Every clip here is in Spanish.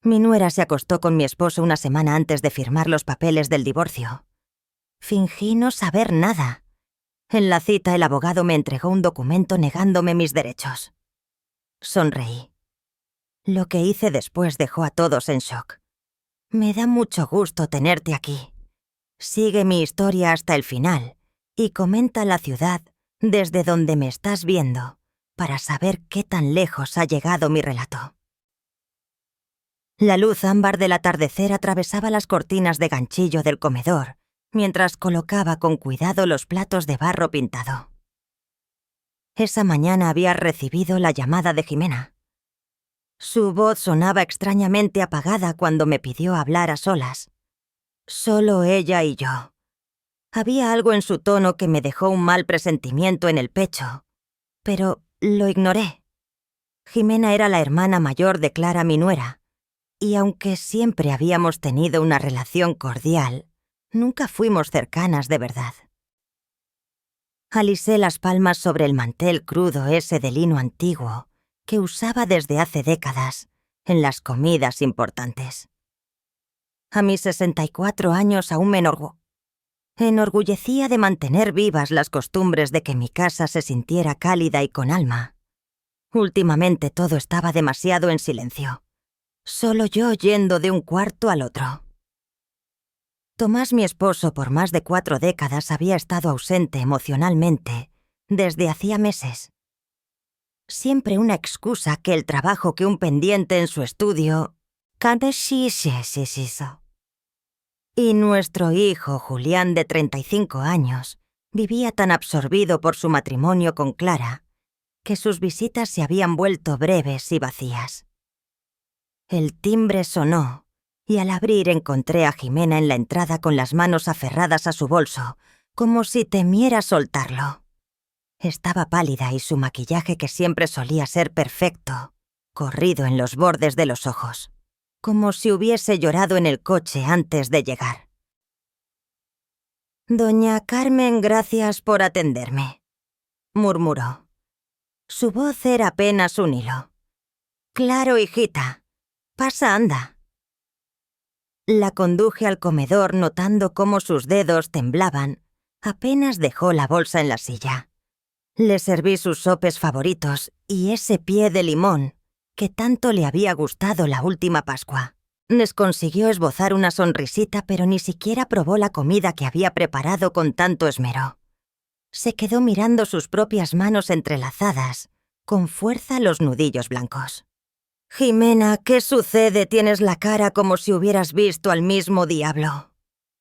Mi nuera se acostó con mi esposo una semana antes de firmar los papeles del divorcio. Fingí no saber nada. En la cita el abogado me entregó un documento negándome mis derechos. Sonreí. Lo que hice después dejó a todos en shock. Me da mucho gusto tenerte aquí. Sigue mi historia hasta el final y comenta la ciudad desde donde me estás viendo para saber qué tan lejos ha llegado mi relato. La luz ámbar del atardecer atravesaba las cortinas de ganchillo del comedor mientras colocaba con cuidado los platos de barro pintado. Esa mañana había recibido la llamada de Jimena. Su voz sonaba extrañamente apagada cuando me pidió hablar a solas. Solo ella y yo. Había algo en su tono que me dejó un mal presentimiento en el pecho, pero lo ignoré. Jimena era la hermana mayor de Clara, mi nuera, y aunque siempre habíamos tenido una relación cordial, nunca fuimos cercanas de verdad. Alisé las palmas sobre el mantel crudo ese de lino antiguo que usaba desde hace décadas en las comidas importantes. A mis 64 años aún me enorgullecía de mantener vivas las costumbres de que mi casa se sintiera cálida y con alma. Últimamente todo estaba demasiado en silencio. Solo yo yendo de un cuarto al otro. Tomás, mi esposo, por más de 4 décadas había estado ausente emocionalmente desde hacía meses. Siempre una excusa que el trabajo que un pendiente en su estudio. Y nuestro hijo, Julián, de 35 años, vivía tan absorbido por su matrimonio con Clara que sus visitas se habían vuelto breves y vacías. El timbre sonó y al abrir encontré a Jimena en la entrada con las manos aferradas a su bolso, como si temiera soltarlo. Estaba pálida y su maquillaje, que siempre solía ser perfecto, corrido en los bordes de los ojos, como si hubiese llorado en el coche antes de llegar. «Doña Carmen, gracias por atenderme», murmuró. Su voz era apenas un hilo. «Claro, hijita. Pasa, anda». La conduje al comedor notando cómo sus dedos temblaban. Apenas dejó la bolsa en la silla. Le serví sus sopes favoritos y ese pie de limón que tanto le había gustado la última Pascua. Les consiguió esbozar una sonrisita, pero ni siquiera probó la comida que había preparado con tanto esmero. Se quedó mirando sus propias manos entrelazadas, con fuerza los nudillos blancos. «Jimena, ¿qué sucede? Tienes la cara como si hubieras visto al mismo diablo».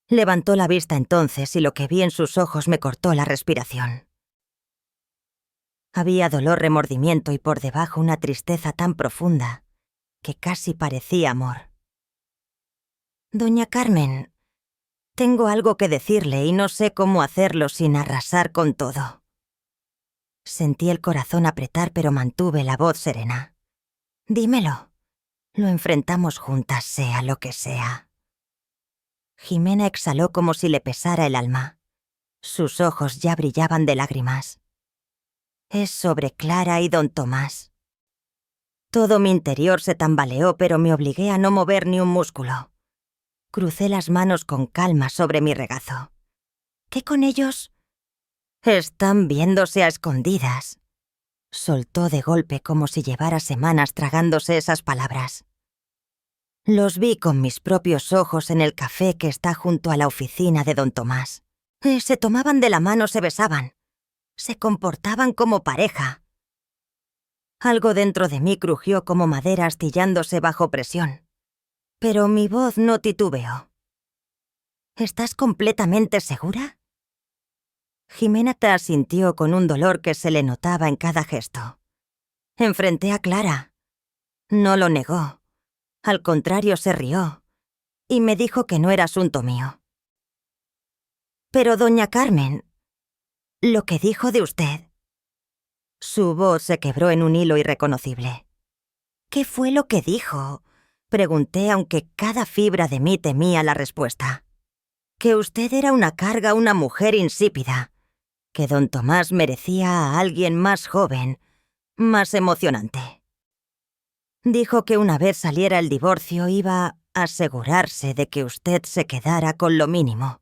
Levantó la vista entonces y lo que vi en sus ojos me cortó la respiración. Había dolor, remordimiento y por debajo una tristeza tan profunda que casi parecía amor. «Doña Carmen, tengo algo que decirle y no sé cómo hacerlo sin arrasar con todo». Sentí el corazón apretar, pero mantuve la voz serena. «Dímelo. Lo enfrentamos juntas, sea lo que sea». Jimena exhaló como si le pesara el alma. Sus ojos ya brillaban de lágrimas. «Es sobre Clara y don Tomás». Todo mi interior se tambaleó, pero me obligué a no mover ni un músculo. Crucé las manos con calma sobre mi regazo. «¿Qué con ellos?» «Están viéndose a escondidas», soltó de golpe como si llevara semanas tragándose esas palabras. «Los vi con mis propios ojos en el café que está junto a la oficina de don Tomás. Se tomaban de la mano, se besaban. Se comportaban como pareja». Algo dentro de mí crujió como madera astillándose bajo presión. Pero mi voz no titubeó. «¿Estás completamente segura?» Jimena asintió con un dolor que se le notaba en cada gesto. Enfrenté a Clara. No lo negó. Al contrario, se rió. Y me dijo que no era asunto mío. «Pero, doña Carmen, lo que dijo de usted». Su voz se quebró en un hilo irreconocible. «¿Qué fue lo que dijo?», pregunté, aunque cada fibra de mí temía la respuesta. «Que usted era una carga, una mujer insípida. Que don Tomás merecía a alguien más joven, más emocionante». Dijo que una vez saliera el divorcio iba a asegurarse de que usted se quedara con lo mínimo.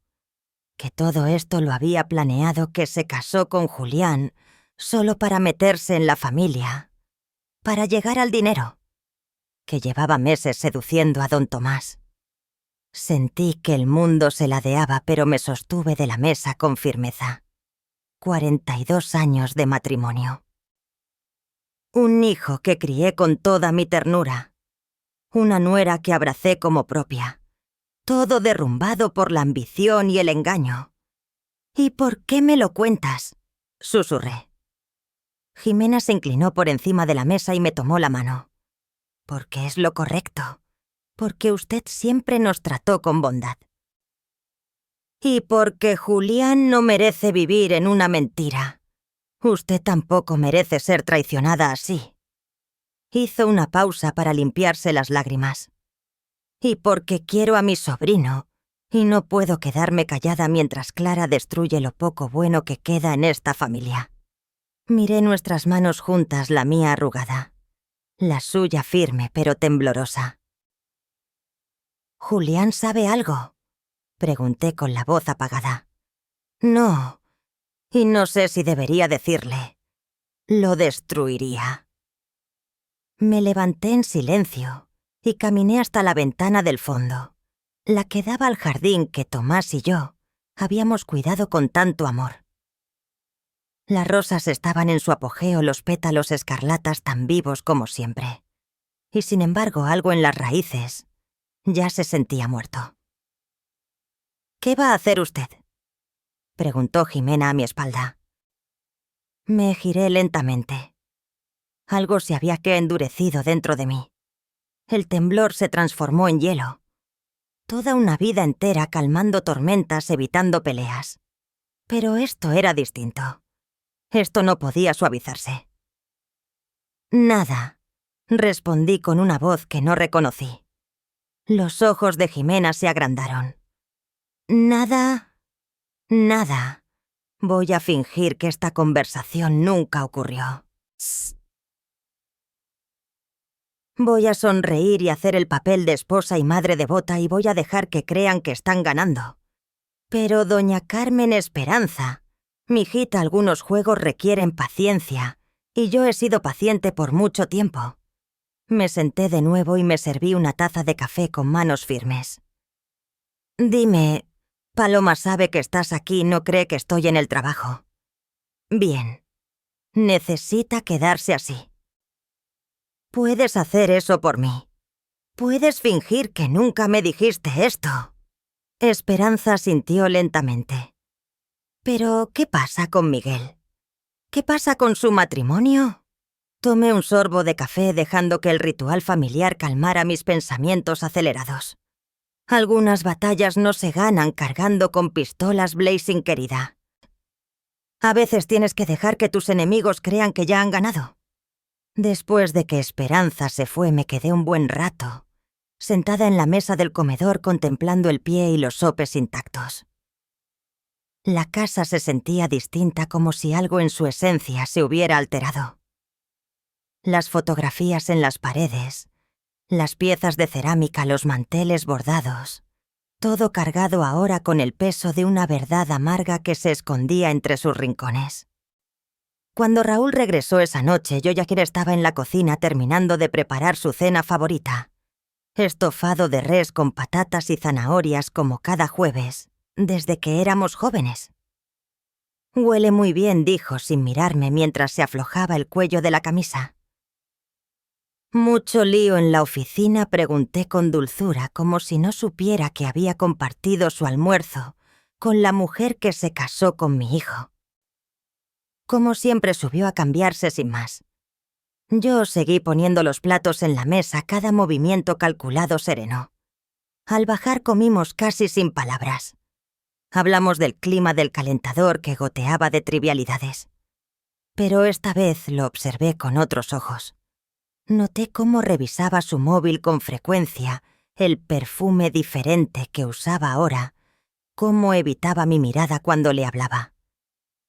Que todo esto lo había planeado, que se casó con Julián solo para meterse en la familia, para llegar al dinero, que llevaba meses seduciendo a don Tomás. Sentí que el mundo se ladeaba, pero me sostuve de la mesa con firmeza. 42 años de matrimonio. Un hijo que crié con toda mi ternura. Una nuera que abracé como propia. Todo derrumbado por la ambición y el engaño. ¿Y por qué me lo cuentas?, susurré. Jimena se inclinó por encima de la mesa y me tomó la mano. Porque es lo correcto. Porque usted siempre nos trató con bondad. Y porque Julián no merece vivir en una mentira. Usted tampoco merece ser traicionada así. Hizo una pausa para limpiarse las lágrimas. Y porque quiero a mi sobrino, y no puedo quedarme callada mientras Clara destruye lo poco bueno que queda en esta familia. Miré nuestras manos juntas, la mía arrugada, la suya firme pero temblorosa. ¿Julián sabe algo?, pregunté con la voz apagada. No, y no sé si debería decirle. Lo destruiría. Me levanté en silencio y caminé hasta la ventana del fondo, la que daba al jardín que Tomás y yo habíamos cuidado con tanto amor. Las rosas estaban en su apogeo, los pétalos escarlatas tan vivos como siempre. Y sin embargo, algo en las raíces ya se sentía muerto. ¿Qué va a hacer usted?, preguntó Jimena a mi espalda. Me giré lentamente. Algo se había endurecido dentro de mí. El temblor se transformó en hielo. Toda una vida entera calmando tormentas, evitando peleas. Pero esto era distinto. Esto no podía suavizarse. Nada, respondí con una voz que no reconocí. Los ojos de Jimena se agrandaron. Nada. Voy a fingir que esta conversación nunca ocurrió. Sss. Voy a sonreír y hacer el papel de esposa y madre devota y voy a dejar que crean que están ganando. Pero doña Carmen Esperanza, mijita, algunos juegos requieren paciencia, y yo he sido paciente por mucho tiempo. Me senté de nuevo y me serví una taza de café con manos firmes. Dime, Paloma sabe que estás aquí, no cree que estoy en el trabajo. Bien. Necesita quedarse así. Puedes hacer eso por mí. Puedes fingir que nunca me dijiste esto. Esperanza sintió lentamente. ¿Pero qué pasa con Miguel? ¿Qué pasa con su matrimonio? Tomé un sorbo de café dejando que el ritual familiar calmara mis pensamientos acelerados. Algunas batallas no se ganan cargando con pistolas, Blazing, querida. A veces tienes que dejar que tus enemigos crean que ya han ganado. Después de que Esperanza se fue, me quedé un buen rato, sentada en la mesa del comedor contemplando el pie y los sopes intactos. La casa se sentía distinta, como si algo en su esencia se hubiera alterado. Las fotografías en las paredes, las piezas de cerámica, los manteles bordados, todo cargado ahora con el peso de una verdad amarga que se escondía entre sus rincones. Cuando Raúl regresó esa noche, yo ya estaba en la cocina terminando de preparar su cena favorita. Estofado de res con patatas y zanahorias como cada jueves, desde que éramos jóvenes. Huele muy bien, dijo sin mirarme mientras se aflojaba el cuello de la camisa. ¿Mucho lío en la oficina?, pregunté con dulzura, como si no supiera que había compartido su almuerzo con la mujer que se casó con mi hijo. Como siempre, subió a cambiarse sin más. Yo seguí poniendo los platos en la mesa, cada movimiento calculado, sereno. Al bajar comimos casi sin palabras. Hablamos del clima, del calentador que goteaba, de trivialidades. Pero esta vez lo observé con otros ojos. Noté cómo revisaba su móvil con frecuencia, el perfume diferente que usaba ahora, cómo evitaba mi mirada cuando le hablaba.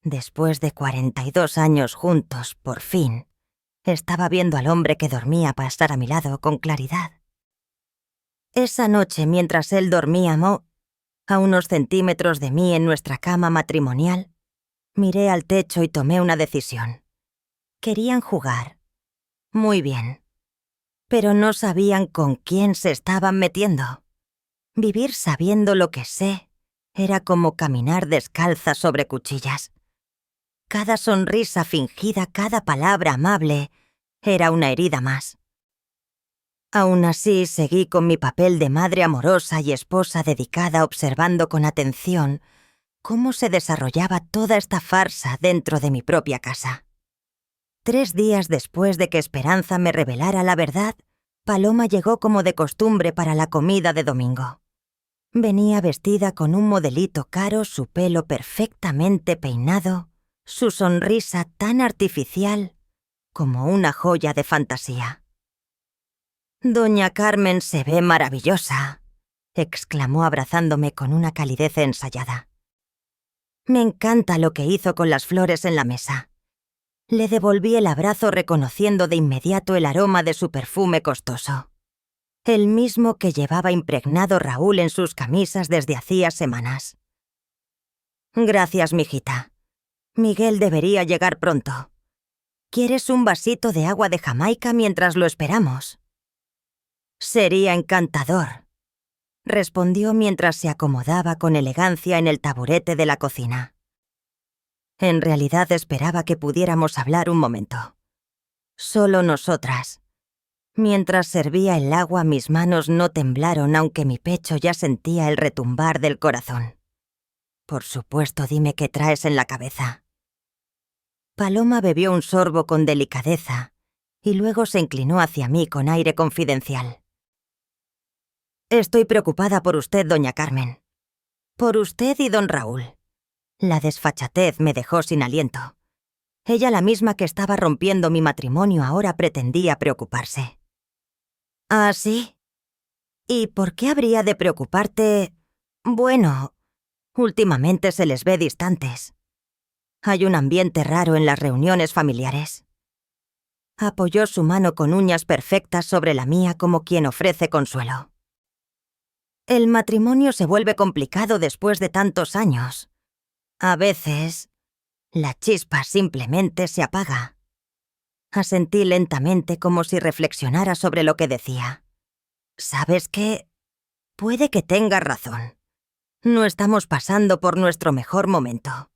Después de 42 años juntos, por fin, Estaba viendo al hombre que dormía pasar a mi lado con claridad. Esa noche, mientras él dormía a unos centímetros de mí en nuestra cama matrimonial, miré al techo y tomé una decisión. Querían jugar. Muy bien. Pero no sabían con quién se estaban metiendo. Vivir sabiendo lo que sé era como caminar descalza sobre cuchillas. Cada sonrisa fingida, cada palabra amable, era una herida más. Aún así, seguí con mi papel de madre amorosa y esposa dedicada observando con atención cómo se desarrollaba toda esta farsa dentro de mi propia casa. 3 días después de que Esperanza me revelara la verdad, Paloma llegó como de costumbre para la comida de domingo. Venía vestida con un modelito caro, su pelo perfectamente peinado, su sonrisa tan artificial como una joya de fantasía. «Doña Carmen se ve maravillosa», exclamó abrazándome con una calidez ensayada. Me encanta lo que hizo con las flores en la mesa. Le devolví el abrazo reconociendo de inmediato el aroma de su perfume costoso. El mismo que llevaba impregnado Raúl en sus camisas desde hacía semanas. «Gracias, mijita. Miguel debería llegar pronto. ¿Quieres un vasito de agua de Jamaica mientras lo esperamos?» «Sería encantador», respondió mientras se acomodaba con elegancia en el taburete de la cocina. En realidad esperaba que pudiéramos hablar un momento. Solo nosotras. Mientras servía el agua, mis manos no temblaron, aunque mi pecho ya sentía el retumbar del corazón. «Por supuesto, dime qué traes en la cabeza». Paloma bebió un sorbo con delicadeza y luego se inclinó hacia mí con aire confidencial. «Estoy preocupada por usted, doña Carmen. Por usted y don Raúl». La desfachatez me dejó sin aliento. Ella, la misma que estaba rompiendo mi matrimonio, ahora pretendía preocuparse. «¿Ah, sí? ¿Y por qué habría de preocuparte? Bueno, últimamente se les ve distantes. Hay un ambiente raro en las reuniones familiares». Apoyó su mano con uñas perfectas sobre la mía como quien ofrece consuelo. «El matrimonio se vuelve complicado después de tantos años. A veces, la chispa simplemente se apaga». Asentí lentamente como si reflexionara sobre lo que decía. «¿Sabes qué? Puede que tengas razón. No estamos pasando por nuestro mejor momento».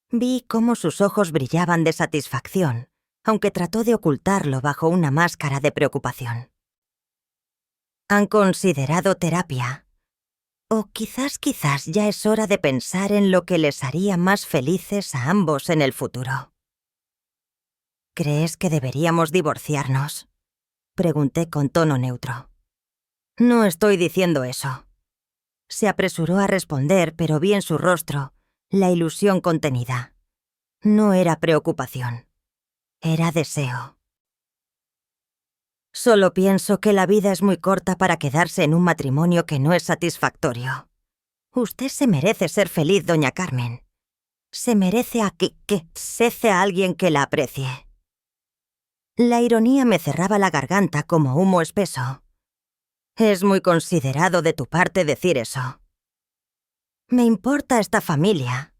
Vi cómo sus ojos brillaban de satisfacción, aunque trató de ocultarlo bajo una máscara de preocupación. «¿Han considerado terapia? O quizás ya es hora de pensar en lo que les haría más felices a ambos en el futuro». «¿Crees que deberíamos divorciarnos?», pregunté con tono neutro. «No estoy diciendo eso». Se apresuró a responder, pero vi en su rostro la ilusión contenida. No era preocupación, era deseo. «Solo pienso que la vida es muy corta para quedarse en un matrimonio que no es satisfactorio. Usted se merece ser feliz, doña Carmen. Se merece que cece a alguien que la aprecie». La ironía me cerraba la garganta como humo espeso. «Es muy considerado de tu parte decir eso». «Me importa esta familia»,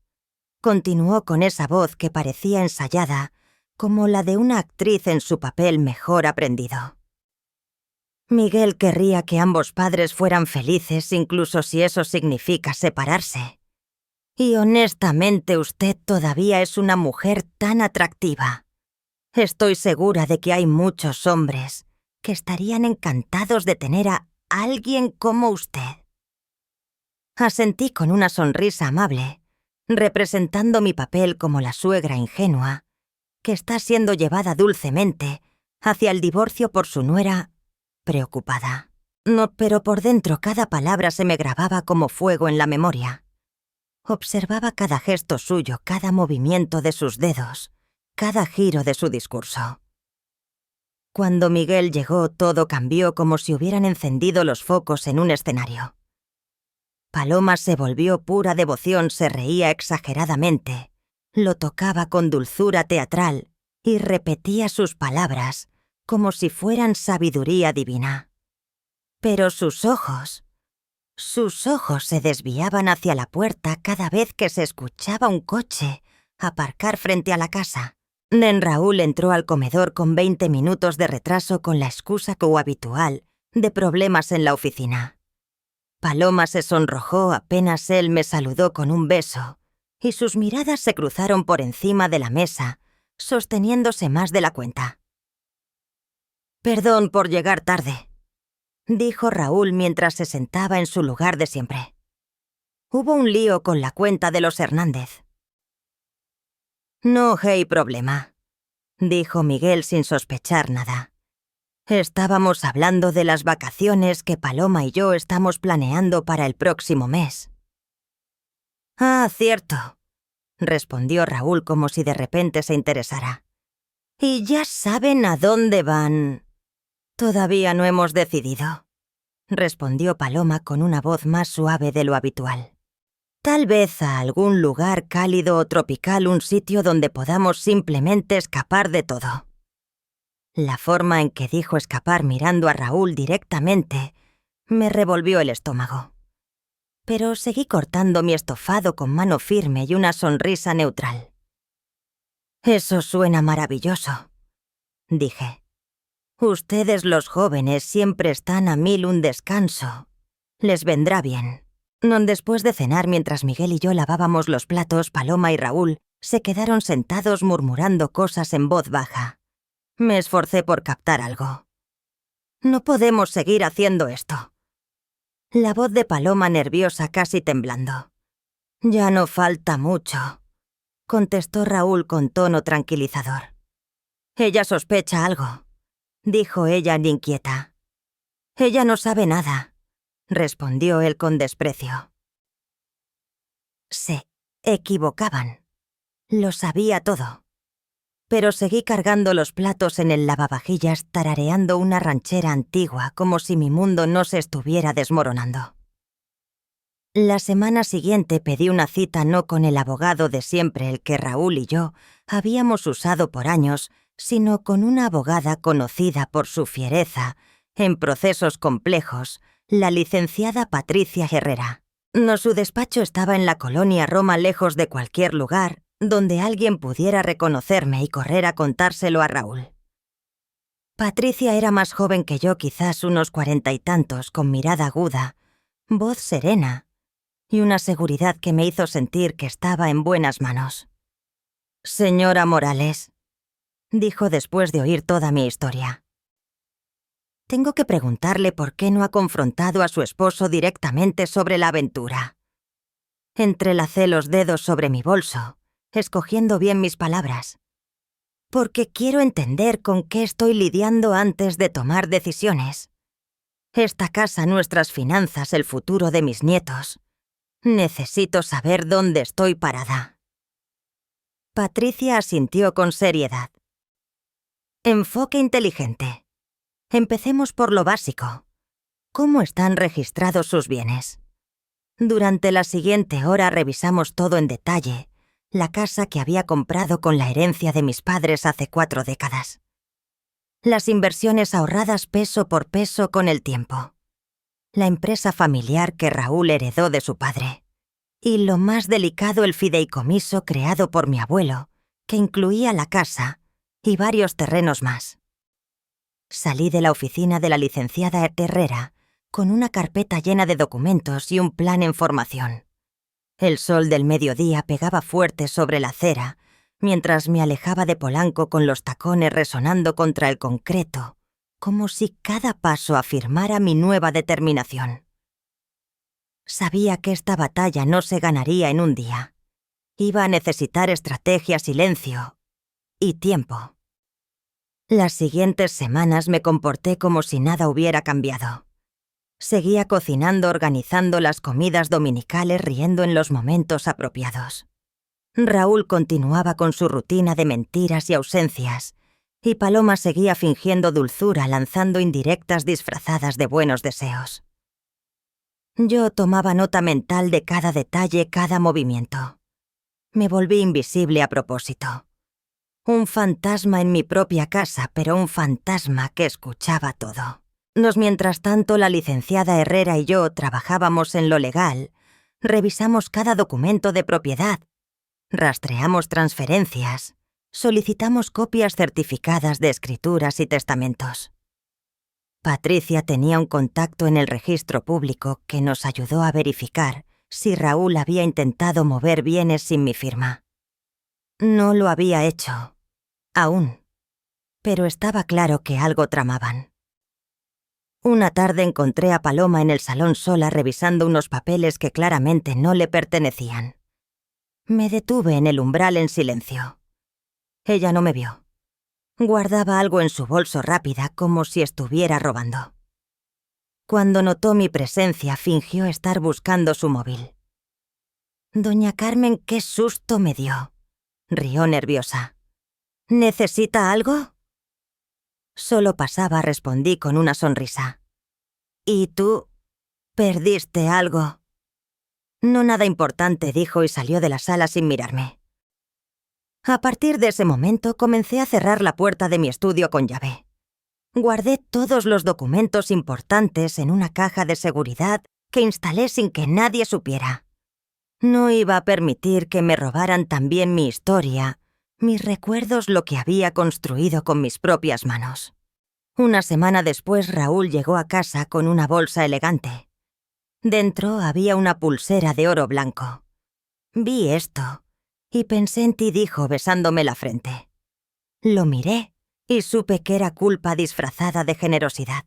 continuó con esa voz que parecía ensayada, como la de una actriz en su papel mejor aprendido. «Miguel querría que ambos padres fueran felices, incluso si eso significa separarse. Y honestamente usted todavía es una mujer tan atractiva. Estoy segura de que hay muchos hombres que estarían encantados de tener a alguien como usted». Asentí con una sonrisa amable, representando mi papel como la suegra ingenua, que está siendo llevada dulcemente hacia el divorcio por su nuera preocupada. No, pero por dentro cada palabra se me grababa como fuego en la memoria. Observaba cada gesto suyo, cada movimiento de sus dedos, cada giro de su discurso. Cuando Miguel llegó, todo cambió como si hubieran encendido los focos en un escenario. Paloma se volvió pura devoción, se reía exageradamente, lo tocaba con dulzura teatral y repetía sus palabras como si fueran sabiduría divina. Pero sus ojos se desviaban hacia la puerta cada vez que se escuchaba un coche aparcar frente a la casa. Nen Raúl entró al comedor con 20 minutos de retraso con la excusa habitual de problemas en la oficina. Paloma se sonrojó apenas él me saludó con un beso, y sus miradas se cruzaron por encima de la mesa, sosteniéndose más de la cuenta. «Perdón por llegar tarde», dijo Raúl mientras se sentaba en su lugar de siempre. «Hubo un lío con la cuenta de los Hernández». «No hay problema», dijo Miguel sin sospechar nada. «Estábamos hablando de las vacaciones que Paloma y yo estamos planeando para el próximo mes». «Ah, cierto», respondió Raúl como si de repente se interesara. «¿Y ya saben a dónde van?» «Todavía no hemos decidido», respondió Paloma con una voz más suave de lo habitual. «Tal vez a algún lugar cálido o tropical, un sitio donde podamos simplemente escapar de todo». La forma en que dijo escapar mirando a Raúl directamente me revolvió el estómago. Pero seguí cortando mi estofado con mano firme y una sonrisa neutral. «Eso suena maravilloso», dije. «Ustedes los jóvenes siempre están a mil un descanso. Les vendrá bien». Después de cenar, mientras Miguel y yo lavábamos los platos, Paloma y Raúl se quedaron sentados murmurando cosas en voz baja. Me esforcé por captar algo. «No podemos seguir haciendo esto». La voz de Paloma nerviosa, casi temblando. «Ya no falta mucho», contestó Raúl con tono tranquilizador. «Ella sospecha algo», dijo ella inquieta. «Ella no sabe nada», respondió él con desprecio. Se equivocaban. Lo sabía todo. Pero seguí cargando los platos en el lavavajillas, tarareando una ranchera antigua como si mi mundo no se estuviera desmoronando. La semana siguiente pedí una cita no con el abogado de siempre, el que Raúl y yo habíamos usado por años, sino con una abogada conocida por su fiereza en procesos complejos, la licenciada Patricia Herrera. Su despacho estaba en la colonia Roma, lejos de cualquier lugar donde alguien pudiera reconocerme y correr a contárselo a Raúl. Patricia era más joven que yo, quizás unos 40 y tantos, con mirada aguda, voz serena y una seguridad que me hizo sentir que estaba en buenas manos. «Señora Morales», dijo después de oír toda mi historia. «Tengo que preguntarle por qué no ha confrontado a su esposo directamente sobre la aventura». Entrelacé los dedos sobre mi bolso, escogiendo bien mis palabras. «Porque quiero entender con qué estoy lidiando antes de tomar decisiones. Esta casa, nuestras finanzas, el futuro de mis nietos. Necesito saber dónde estoy parada». Patricia asintió con seriedad. «Enfoque inteligente. Empecemos por lo básico. ¿Cómo están registrados sus bienes?» Durante la siguiente hora revisamos todo en detalle, la casa que había comprado con la herencia de mis padres hace 4 décadas. Las inversiones ahorradas peso por peso con el tiempo. La empresa familiar que Raúl heredó de su padre. Y lo más delicado, el fideicomiso creado por mi abuelo, que incluía la casa y varios terrenos más. Salí de la oficina de la licenciada Herrera con una carpeta llena de documentos y un plan en formación. El sol del mediodía pegaba fuerte sobre la acera, mientras me alejaba de Polanco con los tacones resonando contra el concreto, como si cada paso afirmara mi nueva determinación. Sabía que esta batalla no se ganaría en un día. Iba a necesitar estrategia, silencio y tiempo. Las siguientes semanas me comporté como si nada hubiera cambiado. Seguía cocinando, organizando las comidas dominicales, riendo en los momentos apropiados. Raúl continuaba con su rutina de mentiras y ausencias, y Paloma seguía fingiendo dulzura, lanzando indirectas disfrazadas de buenos deseos. Yo tomaba nota mental de cada detalle, cada movimiento. Me volví invisible a propósito. Un fantasma en mi propia casa, pero un fantasma que escuchaba todo. Mientras tanto, la licenciada Herrera y yo trabajábamos en lo legal. Revisamos cada documento de propiedad. Rastreamos transferencias. Solicitamos copias certificadas de escrituras y testamentos. Patricia tenía un contacto en el registro público que nos ayudó a verificar si Raúl había intentado mover bienes sin mi firma. No lo había hecho. Aún. Pero estaba claro que algo tramaban. Una tarde encontré a Paloma en el salón sola revisando unos papeles que claramente no le pertenecían. Me detuve en el umbral en silencio. Ella no me vio. Guardaba algo en su bolso rápida como si estuviera robando. Cuando notó mi presencia, fingió estar buscando su móvil. Doña Carmen, qué susto me dio. Rió nerviosa. ¿Necesita algo? Solo pasaba, respondí con una sonrisa. ¿Y tú? ¿Perdiste algo? No nada importante, dijo y salió de la sala sin mirarme. A partir de ese momento comencé a cerrar la puerta de mi estudio con llave. Guardé todos los documentos importantes en una caja de seguridad que instalé sin que nadie supiera. No iba a permitir que me robaran también mi historia, mis recuerdos, lo que había construido con mis propias manos. Una semana después, Raúl llegó a casa con una bolsa elegante. Dentro había una pulsera de oro blanco. Vi esto y pensé en ti, dijo besándome la frente. Lo miré y supe que era culpa disfrazada de generosidad.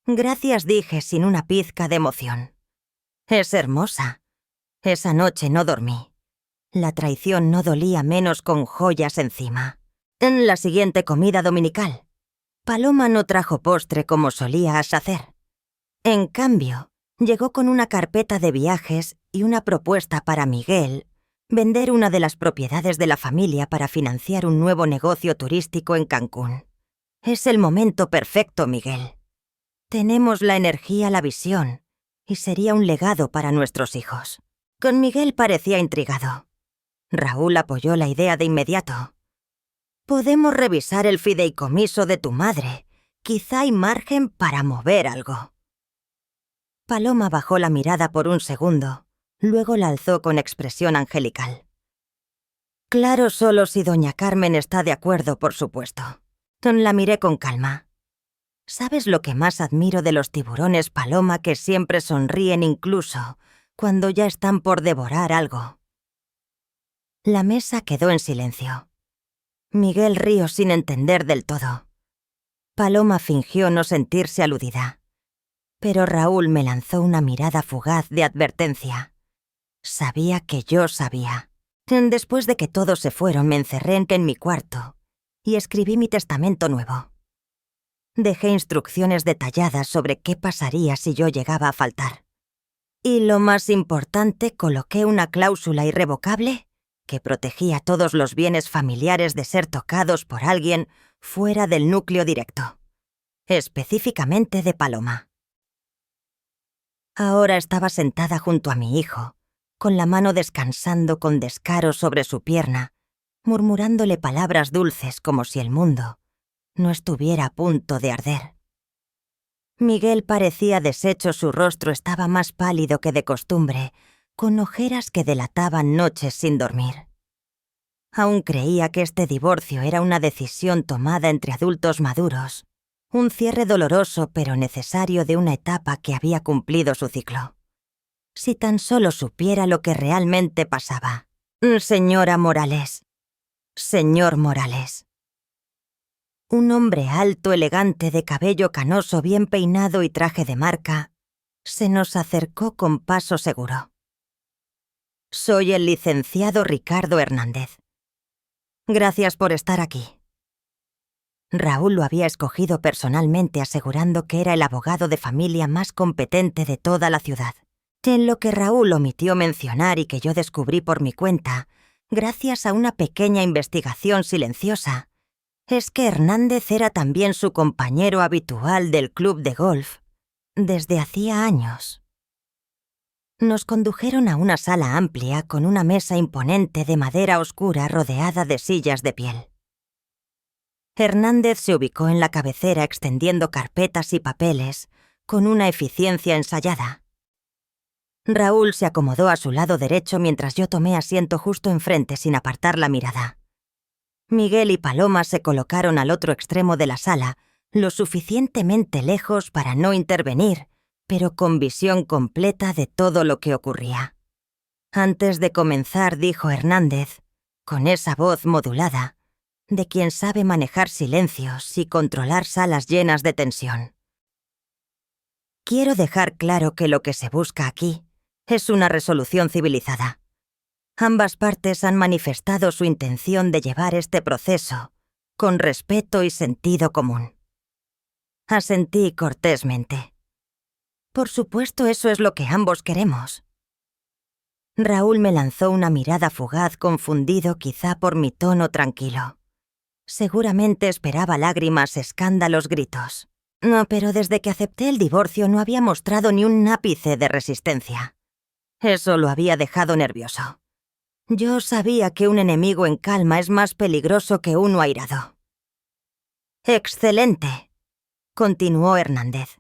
Gracias, dije sin una pizca de emoción. Es hermosa. Esa noche no dormí. La traición no dolía menos con joyas encima. En la siguiente comida dominical, Paloma no trajo postre como solías hacer. En cambio, llegó con una carpeta de viajes y una propuesta para Miguel, vender una de las propiedades de la familia para financiar un nuevo negocio turístico en Cancún. Es el momento perfecto, Miguel. Tenemos la energía, la visión, y sería un legado para nuestros hijos. Con Miguel parecía intrigado. Raúl apoyó la idea de inmediato. Podemos revisar el fideicomiso de tu madre. Quizá hay margen para mover algo. Paloma bajó la mirada por un segundo, luego la alzó con expresión angelical. Claro, solo si doña Carmen está de acuerdo, por supuesto. La miré con calma. ¿Sabes lo que más admiro de los tiburones, Paloma, que siempre sonríen incluso cuando ya están por devorar algo? La mesa quedó en silencio. Miguel rió sin entender del todo. Paloma fingió no sentirse aludida. Pero Raúl me lanzó una mirada fugaz de advertencia. Sabía que yo sabía. Después de que todos se fueron, me encerré en mi cuarto y escribí mi testamento nuevo. Dejé instrucciones detalladas sobre qué pasaría si yo llegaba a faltar. Y lo más importante, coloqué una cláusula irrevocable que protegía todos los bienes familiares de ser tocados por alguien fuera del núcleo directo, específicamente de Paloma. Ahora estaba sentada junto a mi hijo, con la mano descansando con descaro sobre su pierna, murmurándole palabras dulces como si el mundo no estuviera a punto de arder. Miguel parecía deshecho, su rostro estaba más pálido que de costumbre, con ojeras que delataban noches sin dormir. Aún creía que este divorcio era una decisión tomada entre adultos maduros, un cierre doloroso pero necesario de una etapa que había cumplido su ciclo. Si tan solo supiera lo que realmente pasaba. Señora Morales. Señor Morales. Un hombre alto, elegante, de cabello canoso, bien peinado y traje de marca, se nos acercó con paso seguro. Soy el licenciado Ricardo Hernández. Gracias por estar aquí. Raúl lo había escogido personalmente, asegurando que era el abogado de familia más competente de toda la ciudad. En lo que Raúl omitió mencionar y que yo descubrí por mi cuenta, gracias a una pequeña investigación silenciosa, es que Hernández era también su compañero habitual del club de golf desde hacía años. Nos condujeron a una sala amplia con una mesa imponente de madera oscura rodeada de sillas de piel. Hernández se ubicó en la cabecera extendiendo carpetas y papeles con una eficiencia ensayada. Raúl se acomodó a su lado derecho mientras yo tomé asiento justo enfrente sin apartar la mirada. Miguel y Paloma se colocaron al otro extremo de la sala, lo suficientemente lejos para no intervenir, pero con visión completa de todo lo que ocurría. Antes de comenzar, dijo Hernández, con esa voz modulada, de quien sabe manejar silencios y controlar salas llenas de tensión. Quiero dejar claro que lo que se busca aquí es una resolución civilizada. Ambas partes han manifestado su intención de llevar este proceso con respeto y sentido común. Asentí cortésmente. Por supuesto, eso es lo que ambos queremos. Raúl me lanzó una mirada fugaz, confundido quizá por mi tono tranquilo. Seguramente esperaba lágrimas, escándalos, gritos. No, pero desde que acepté el divorcio no había mostrado ni un ápice de resistencia. Eso lo había dejado nervioso. Yo sabía que un enemigo en calma es más peligroso que uno airado. «Excelente», continuó Hernández.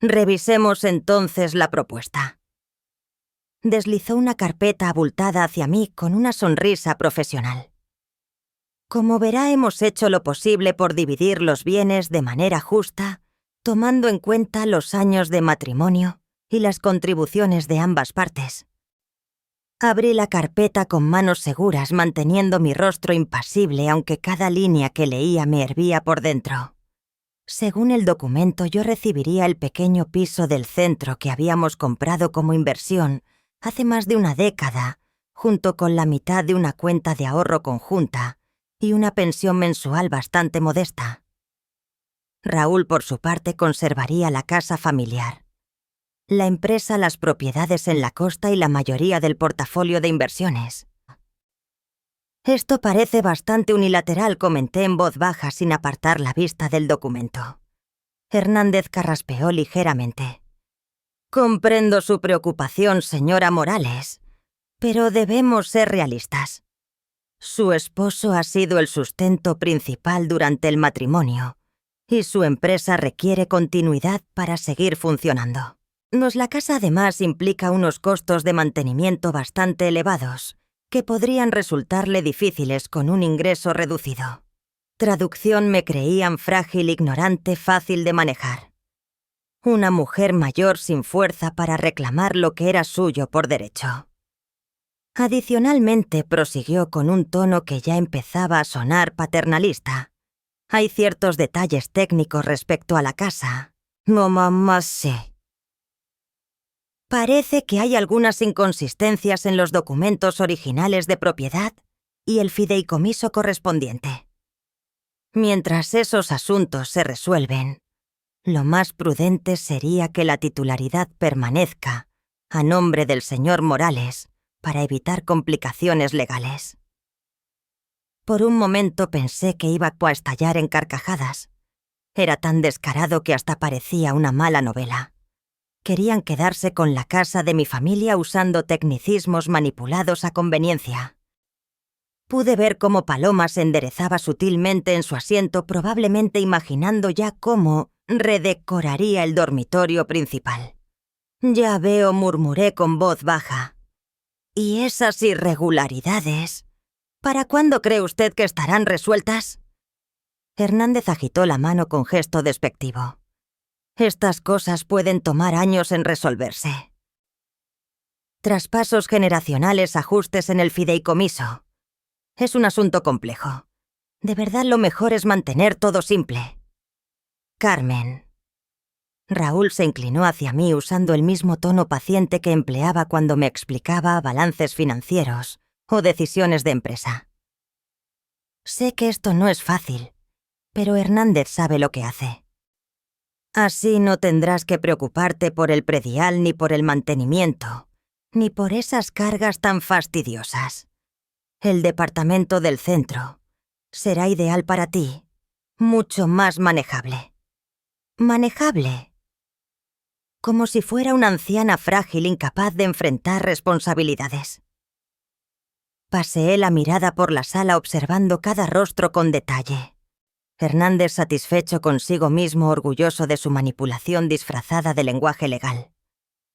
«Revisemos entonces la propuesta». Deslizó una carpeta abultada hacia mí con una sonrisa profesional. Como verá, hemos hecho lo posible por dividir los bienes de manera justa, tomando en cuenta los años de matrimonio y las contribuciones de ambas partes. Abrí la carpeta con manos seguras, manteniendo mi rostro impasible, aunque cada línea que leía me hervía por dentro. Según el documento, yo recibiría el pequeño piso del centro que habíamos comprado como inversión hace más de una década, junto con la mitad de una cuenta de ahorro conjunta y una pensión mensual bastante modesta. Raúl, por su parte, conservaría la casa familiar. La empresa, las propiedades en la costa y la mayoría del portafolio de inversiones. Esto parece bastante unilateral, comenté en voz baja sin apartar la vista del documento. Hernández carraspeó ligeramente. Comprendo su preocupación, señora Morales, pero debemos ser realistas. Su esposo ha sido el sustento principal durante el matrimonio, y su empresa requiere continuidad para seguir funcionando. La casa además implica unos costos de mantenimiento bastante elevados, que podrían resultarle difíciles con un ingreso reducido. Traducción: me creían frágil, ignorante, fácil de manejar. Una mujer mayor sin fuerza para reclamar lo que era suyo por derecho. Adicionalmente, prosiguió con un tono que ya empezaba a sonar paternalista. Hay ciertos detalles técnicos respecto a la casa. No, mamá, sí. Parece que hay algunas inconsistencias en los documentos originales de propiedad y el fideicomiso correspondiente. Mientras esos asuntos se resuelven, lo más prudente sería que la titularidad permanezca a nombre del señor Morales para evitar complicaciones legales. Por un momento pensé que iba a estallar en carcajadas. Era tan descarado que hasta parecía una mala novela. Querían quedarse con la casa de mi familia usando tecnicismos manipulados a conveniencia. Pude ver cómo Paloma se enderezaba sutilmente en su asiento, probablemente imaginando ya cómo redecoraría el dormitorio principal. «Ya veo», murmuré con voz baja. «¿Y esas irregularidades? ¿Para cuándo cree usted que estarán resueltas?» Hernández agitó la mano con gesto despectivo. «Estas cosas pueden tomar años en resolverse. Traspasos generacionales, ajustes en el fideicomiso. Es un asunto complejo. De verdad, lo mejor es mantener todo simple. Carmen». Raúl se inclinó hacia mí usando el mismo tono paciente que empleaba cuando me explicaba balances financieros o decisiones de empresa. «Sé que esto no es fácil, pero Hernández sabe lo que hace. Así no tendrás que preocuparte por el predial ni por el mantenimiento, ni por esas cargas tan fastidiosas. El departamento del centro será ideal para ti, mucho más manejable». «¿Manejable?». como si fuera una anciana frágil incapaz de enfrentar responsabilidades. Paseé la mirada por la sala observando cada rostro con detalle. Hernández satisfecho consigo mismo, orgulloso de su manipulación disfrazada de lenguaje legal.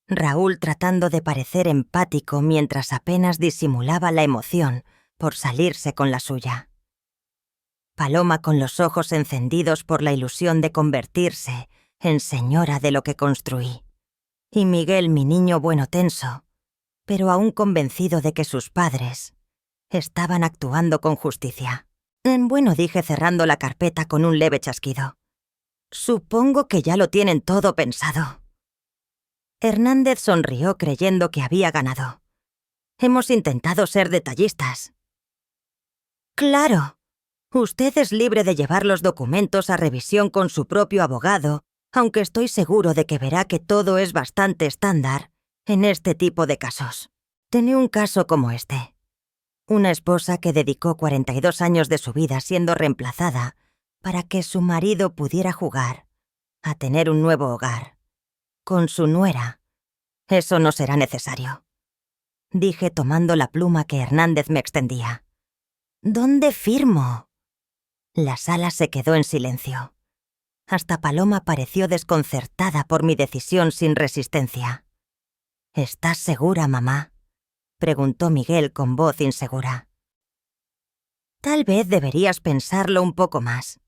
Raúl tratando de parecer empático mientras apenas disimulaba la emoción por salirse con la suya. Paloma con los ojos encendidos por la ilusión de convertirse en señora de lo que construí. Y Miguel, mi niño bueno tenso, pero aún convencido de que sus padres estaban actuando con justicia. Bueno, dije cerrando la carpeta con un leve chasquido. Supongo que ya lo tienen todo pensado. Hernández sonrió creyendo que había ganado. Hemos intentado ser detallistas. Claro. Usted es libre de llevar los documentos a revisión con su propio abogado, aunque estoy seguro de que verá que todo es bastante estándar en este tipo de casos. Tenía un caso como este. Una esposa que dedicó 42 años de su vida siendo reemplazada para que su marido pudiera jugar a tener un nuevo hogar. Con su nuera. Eso no será necesario. Dije tomando la pluma que Hernández me extendía. ¿Dónde firmo? La sala se quedó en silencio. Hasta Paloma pareció desconcertada por mi decisión sin resistencia. ¿Estás segura, mamá?, preguntó Miguel con voz insegura. Tal vez deberías pensarlo un poco más.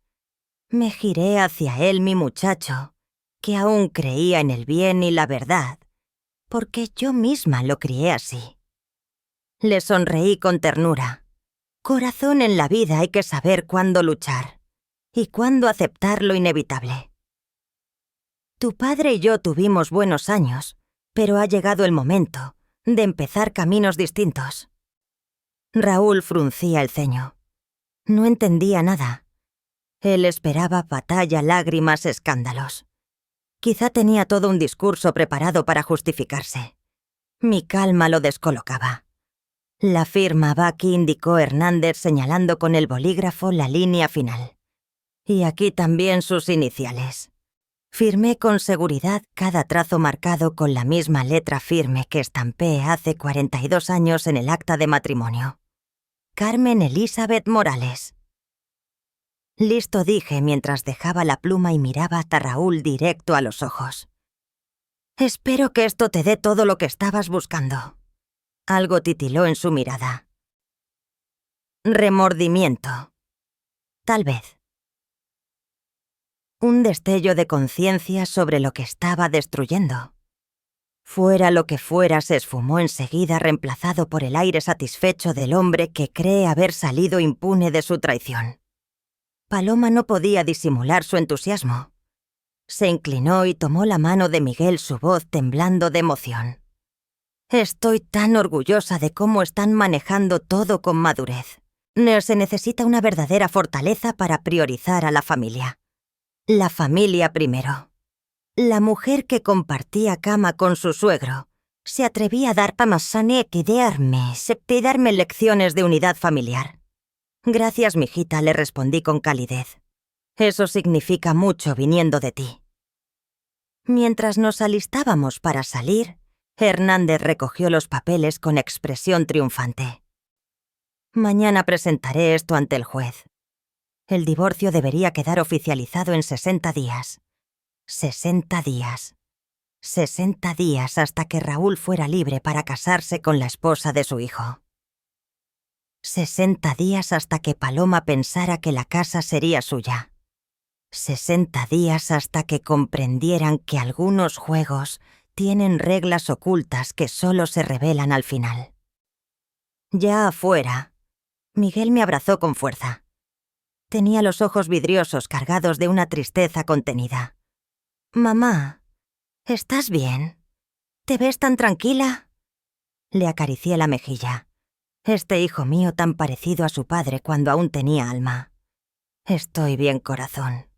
Me giré hacia él, mi muchacho, que aún creía en el bien y la verdad, porque yo misma lo crié así. Le sonreí con ternura. Corazón, en la vida hay que saber cuándo luchar y cuándo aceptar lo inevitable. Tu padre y yo tuvimos buenos años, pero ha llegado el momento de empezar caminos distintos. Raúl fruncía el ceño. No entendía nada. Él esperaba batalla, lágrimas, escándalos. Quizá tenía todo un discurso preparado para justificarse. Mi calma lo descolocaba. La firma va aquí, indicó Hernández señalando con el bolígrafo la línea final. Y aquí también sus iniciales. Firmé con seguridad cada trazo marcado con la misma letra firme que estampé hace 42 años en el acta de matrimonio. Carmen Elizabeth Morales. Listo, dije mientras dejaba la pluma y miraba a Raúl directo a los ojos. Espero que esto te dé todo lo que estabas buscando. Algo titiló en su mirada. Remordimiento. Tal vez. Un destello de conciencia sobre lo que estaba destruyendo. Fuera lo que fuera, se esfumó enseguida, reemplazado por el aire satisfecho del hombre que cree haber salido impune de su traición. Paloma no podía disimular su entusiasmo. Se inclinó y tomó la mano de Miguel, su voz temblando de emoción. Estoy tan orgullosa de cómo están manejando todo con madurez. Se necesita una verdadera fortaleza para priorizar a la familia. La familia primero. La mujer que compartía cama con su suegro se atrevía a dar darme lecciones de unidad familiar. Gracias, mijita, le respondí con calidez. Eso significa mucho viniendo de ti. Mientras nos alistábamos para salir, Hernández recogió los papeles con expresión triunfante. Mañana presentaré esto ante el juez. El divorcio debería quedar oficializado en 60 días. 60 días. 60 días hasta que Raúl fuera libre para casarse con la esposa de su hijo. 60 días hasta que Paloma pensara que la casa sería suya. 60 días hasta que comprendieran que algunos juegos tienen reglas ocultas que solo se revelan al final. Ya afuera, Miguel me abrazó con fuerza. Tenía los ojos vidriosos cargados de una tristeza contenida. «Mamá, ¿estás bien? ¿Te ves tan tranquila?» Le acaricié la mejilla. Este hijo mío tan parecido a su padre cuando aún tenía alma. «Estoy bien, corazón.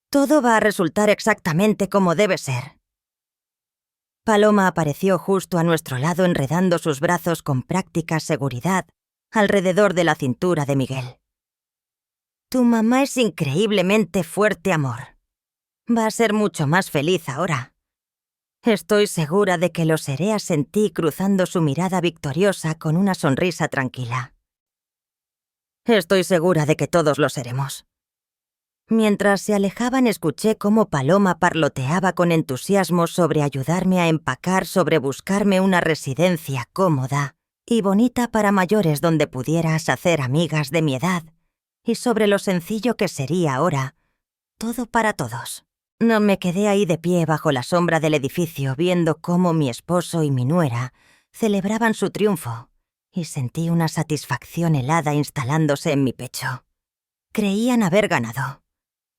Todo va a resultar exactamente como debe ser». Paloma apareció justo a nuestro lado enredando sus brazos con práctica seguridad alrededor de la cintura de Miguel. «Tu mamá es increíblemente fuerte, amor. Va a ser mucho más feliz ahora. Estoy segura de que lo seré, asentí cruzando su mirada victoriosa con una sonrisa tranquila. Estoy segura de que todos lo seremos. Mientras se alejaban, escuché cómo Paloma parloteaba con entusiasmo sobre ayudarme a empacar, sobre buscarme una residencia cómoda y bonita para mayores donde pudieras hacer amigas de mi edad, y sobre lo sencillo que sería ahora, todo para todos. No me quedé ahí de pie bajo la sombra del edificio viendo cómo mi esposo y mi nuera celebraban su triunfo, y sentí una satisfacción helada instalándose en mi pecho. Creían haber ganado.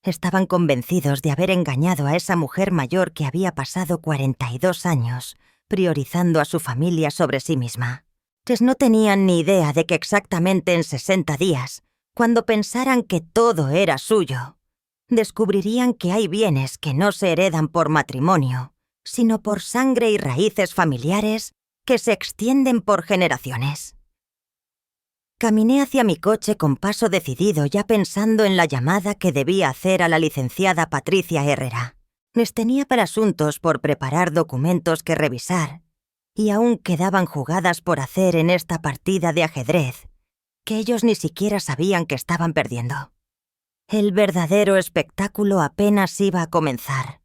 Estaban convencidos de haber engañado a esa mujer mayor que había pasado 42 años priorizando a su familia sobre sí misma. Pues no tenían ni idea de que exactamente en 60 días, cuando pensaran que todo era suyo, descubrirían que hay bienes que no se heredan por matrimonio, sino por sangre y raíces familiares que se extienden por generaciones. Caminé hacia mi coche con paso decidido, ya pensando en la llamada que debía hacer a la licenciada Patricia Herrera. Les tenía para asuntos por preparar documentos que revisar, y aún quedaban jugadas por hacer en esta partida de ajedrez, que ellos ni siquiera sabían que estaban perdiendo. El verdadero espectáculo apenas iba a comenzar.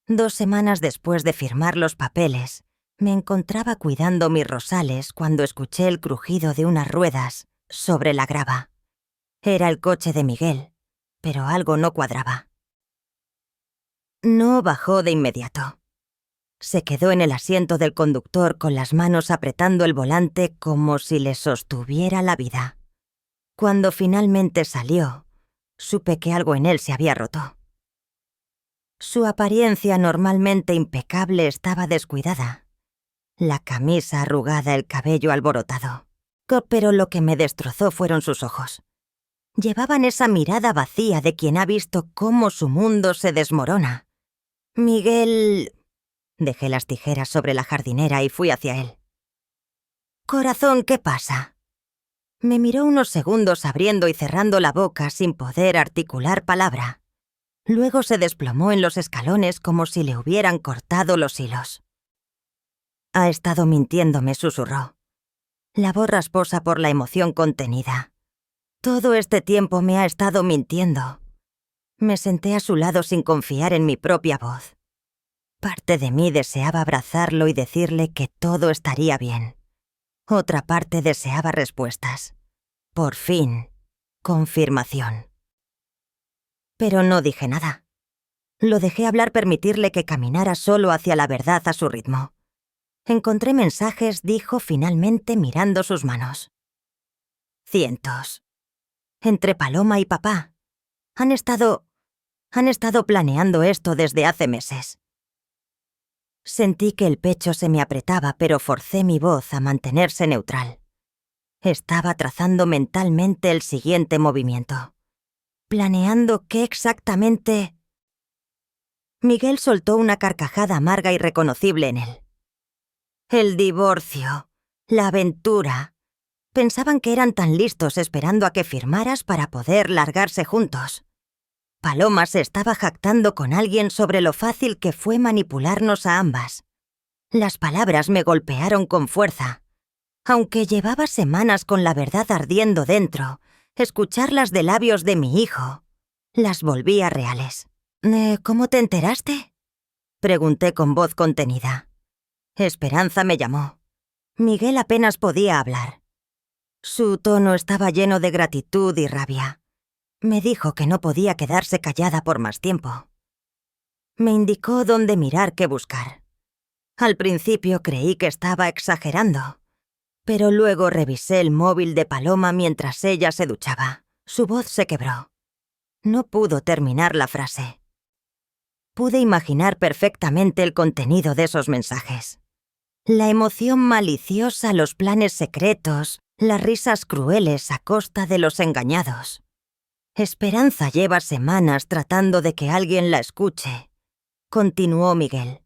2 semanas después de firmar los papeles, me encontraba cuidando mis rosales cuando escuché el crujido de unas ruedas sobre la grava. Era el coche de Miguel, pero algo no cuadraba. No bajó de inmediato. Se quedó en el asiento del conductor con las manos apretando el volante como si le sostuviera la vida. Cuando finalmente salió, supe que algo en él se había roto. Su apariencia normalmente impecable estaba descuidada. La camisa arrugada, el cabello alborotado. Pero lo que me destrozó fueron sus ojos. Llevaban esa mirada vacía de quien ha visto cómo su mundo se desmorona. Miguel... Dejé las tijeras sobre la jardinera y fui hacia él. «Corazón, ¿qué pasa?» Me miró unos segundos abriendo y cerrando la boca sin poder articular palabra. Luego se desplomó en los escalones como si le hubieran cortado los hilos. «Ha estado mintiendo», me susurró. La voz rasposa por la emoción contenida. «Todo este tiempo me ha estado mintiendo». Me senté a su lado sin confiar en mi propia voz. Parte de mí deseaba abrazarlo y decirle que todo estaría bien. Otra parte deseaba respuestas. Por fin, confirmación. Pero no dije nada. Lo dejé hablar, permitirle que caminara solo hacia la verdad a su ritmo. «Encontré mensajes», dijo finalmente mirando sus manos. «Cientos. Entre Paloma y papá. Han estado planeando esto desde hace meses». Sentí que el pecho se me apretaba, pero forcé mi voz a mantenerse neutral. Estaba trazando mentalmente el siguiente movimiento. Planeando qué exactamente... Miguel soltó una carcajada amarga y reconocible en él. El divorcio, la aventura. Pensaban que eran tan listos esperando a que firmaras para poder largarse juntos. Paloma se estaba jactando con alguien sobre lo fácil que fue manipularnos a ambas. Las palabras me golpearon con fuerza. Aunque llevaba semanas con la verdad ardiendo dentro, escucharlas de labios de mi hijo las volvía reales. «¿Cómo te enteraste?», pregunté con voz contenida. Esperanza me llamó. Miguel apenas podía hablar. Su tono estaba lleno de gratitud y rabia. Me dijo que no podía quedarse callada por más tiempo. Me indicó dónde mirar, qué buscar. Al principio creí que estaba exagerando, pero luego revisé el móvil de Paloma mientras ella se duchaba. Su voz se quebró. No pudo terminar la frase. Pude imaginar perfectamente el contenido de esos mensajes. La emoción maliciosa, los planes secretos, las risas crueles a costa de los engañados. Esperanza lleva semanas tratando de que alguien la escuche, continuó Miguel.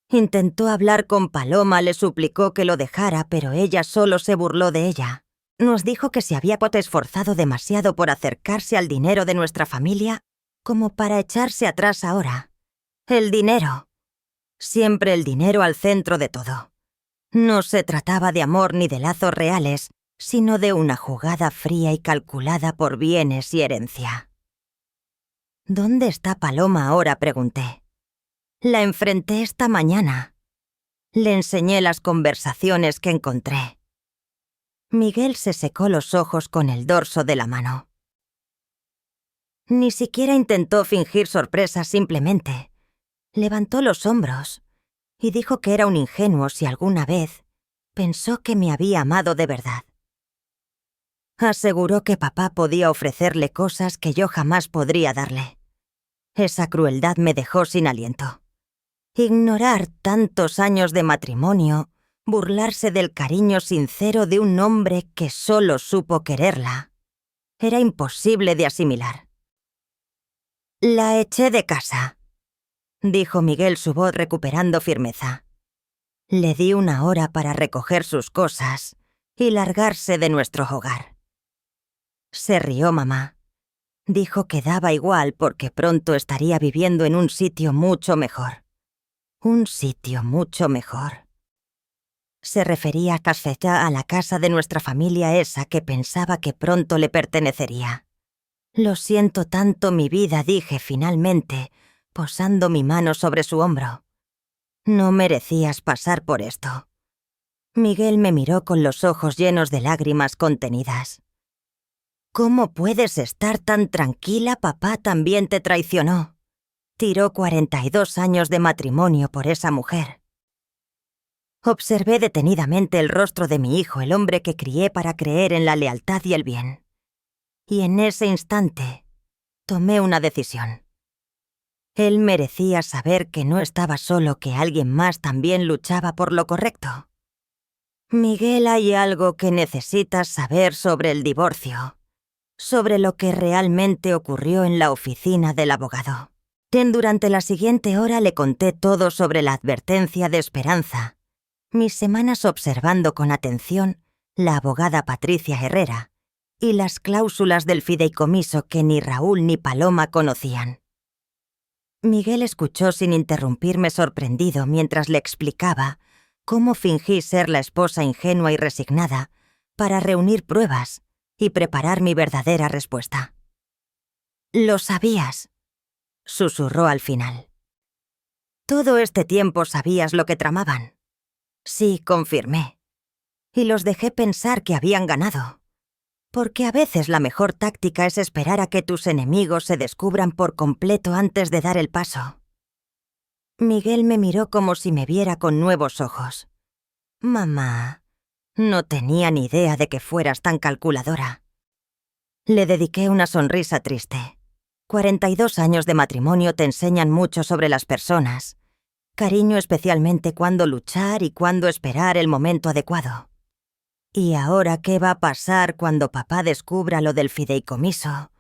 Intentó hablar con Paloma, le suplicó que lo dejara, pero ella solo se burló de ella. Nos dijo que se había esforzado demasiado por acercarse al dinero de nuestra familia como para echarse atrás ahora. El dinero. Siempre el dinero al centro de todo. No se trataba de amor ni de lazos reales, sino de una jugada fría y calculada por bienes y herencia. ¿Dónde está Paloma ahora?, pregunté. La enfrenté esta mañana. Le enseñé las conversaciones que encontré. Miguel se secó los ojos con el dorso de la mano. Ni siquiera intentó fingir sorpresa, simplemente levantó los hombros y dijo que era un ingenuo si alguna vez pensó que me había amado de verdad. Aseguró que papá podía ofrecerle cosas que yo jamás podría darle. Esa crueldad me dejó sin aliento. Ignorar tantos años de matrimonio, burlarse del cariño sincero de un hombre que solo supo quererla, era imposible de asimilar. La eché de casa, dijo Miguel, su voz recuperando firmeza. Le di 1 hora para recoger sus cosas y largarse de nuestro hogar. Se rió mamá. Dijo que daba igual porque pronto estaría viviendo en un sitio mucho mejor. Un sitio mucho mejor. Se refería a la casa de nuestra familia, esa que pensaba que pronto le pertenecería. Lo siento tanto, mi vida, dije finalmente, posando mi mano sobre su hombro. No merecías pasar por esto. Miguel me miró con los ojos llenos de lágrimas contenidas. ¿Cómo puedes estar tan tranquila? Papá también te traicionó. Tiró 42 años de matrimonio por esa mujer. Observé detenidamente el rostro de mi hijo, el hombre que crié para creer en la lealtad y el bien. Y en ese instante, tomé una decisión. Él merecía saber que no estaba solo, que alguien más también luchaba por lo correcto. Miguel, hay algo que necesitas saber sobre el divorcio, sobre lo que realmente ocurrió en la oficina del abogado. Durante la siguiente hora le conté todo sobre la advertencia de Esperanza, mis semanas observando con atención la abogada Patricia Herrera y las cláusulas del fideicomiso que ni Raúl ni Paloma conocían. Miguel escuchó sin interrumpirme, sorprendido, mientras le explicaba cómo fingí ser la esposa ingenua y resignada para reunir pruebas y preparar mi verdadera respuesta. «Lo sabías», susurró al final. «Todo este tiempo sabías lo que tramaban». «Sí», confirmé. Y los dejé pensar que habían ganado. Porque a veces la mejor táctica es esperar a que tus enemigos se descubran por completo antes de dar el paso. Miguel me miró como si me viera con nuevos ojos. «Mamá, no tenía ni idea de que fueras tan calculadora». Le dediqué una sonrisa triste. 42 años de matrimonio te enseñan mucho sobre las personas. Cariño, especialmente cuándo luchar y cuándo esperar el momento adecuado. ¿Y ahora qué va a pasar cuando papá descubra lo del fideicomiso?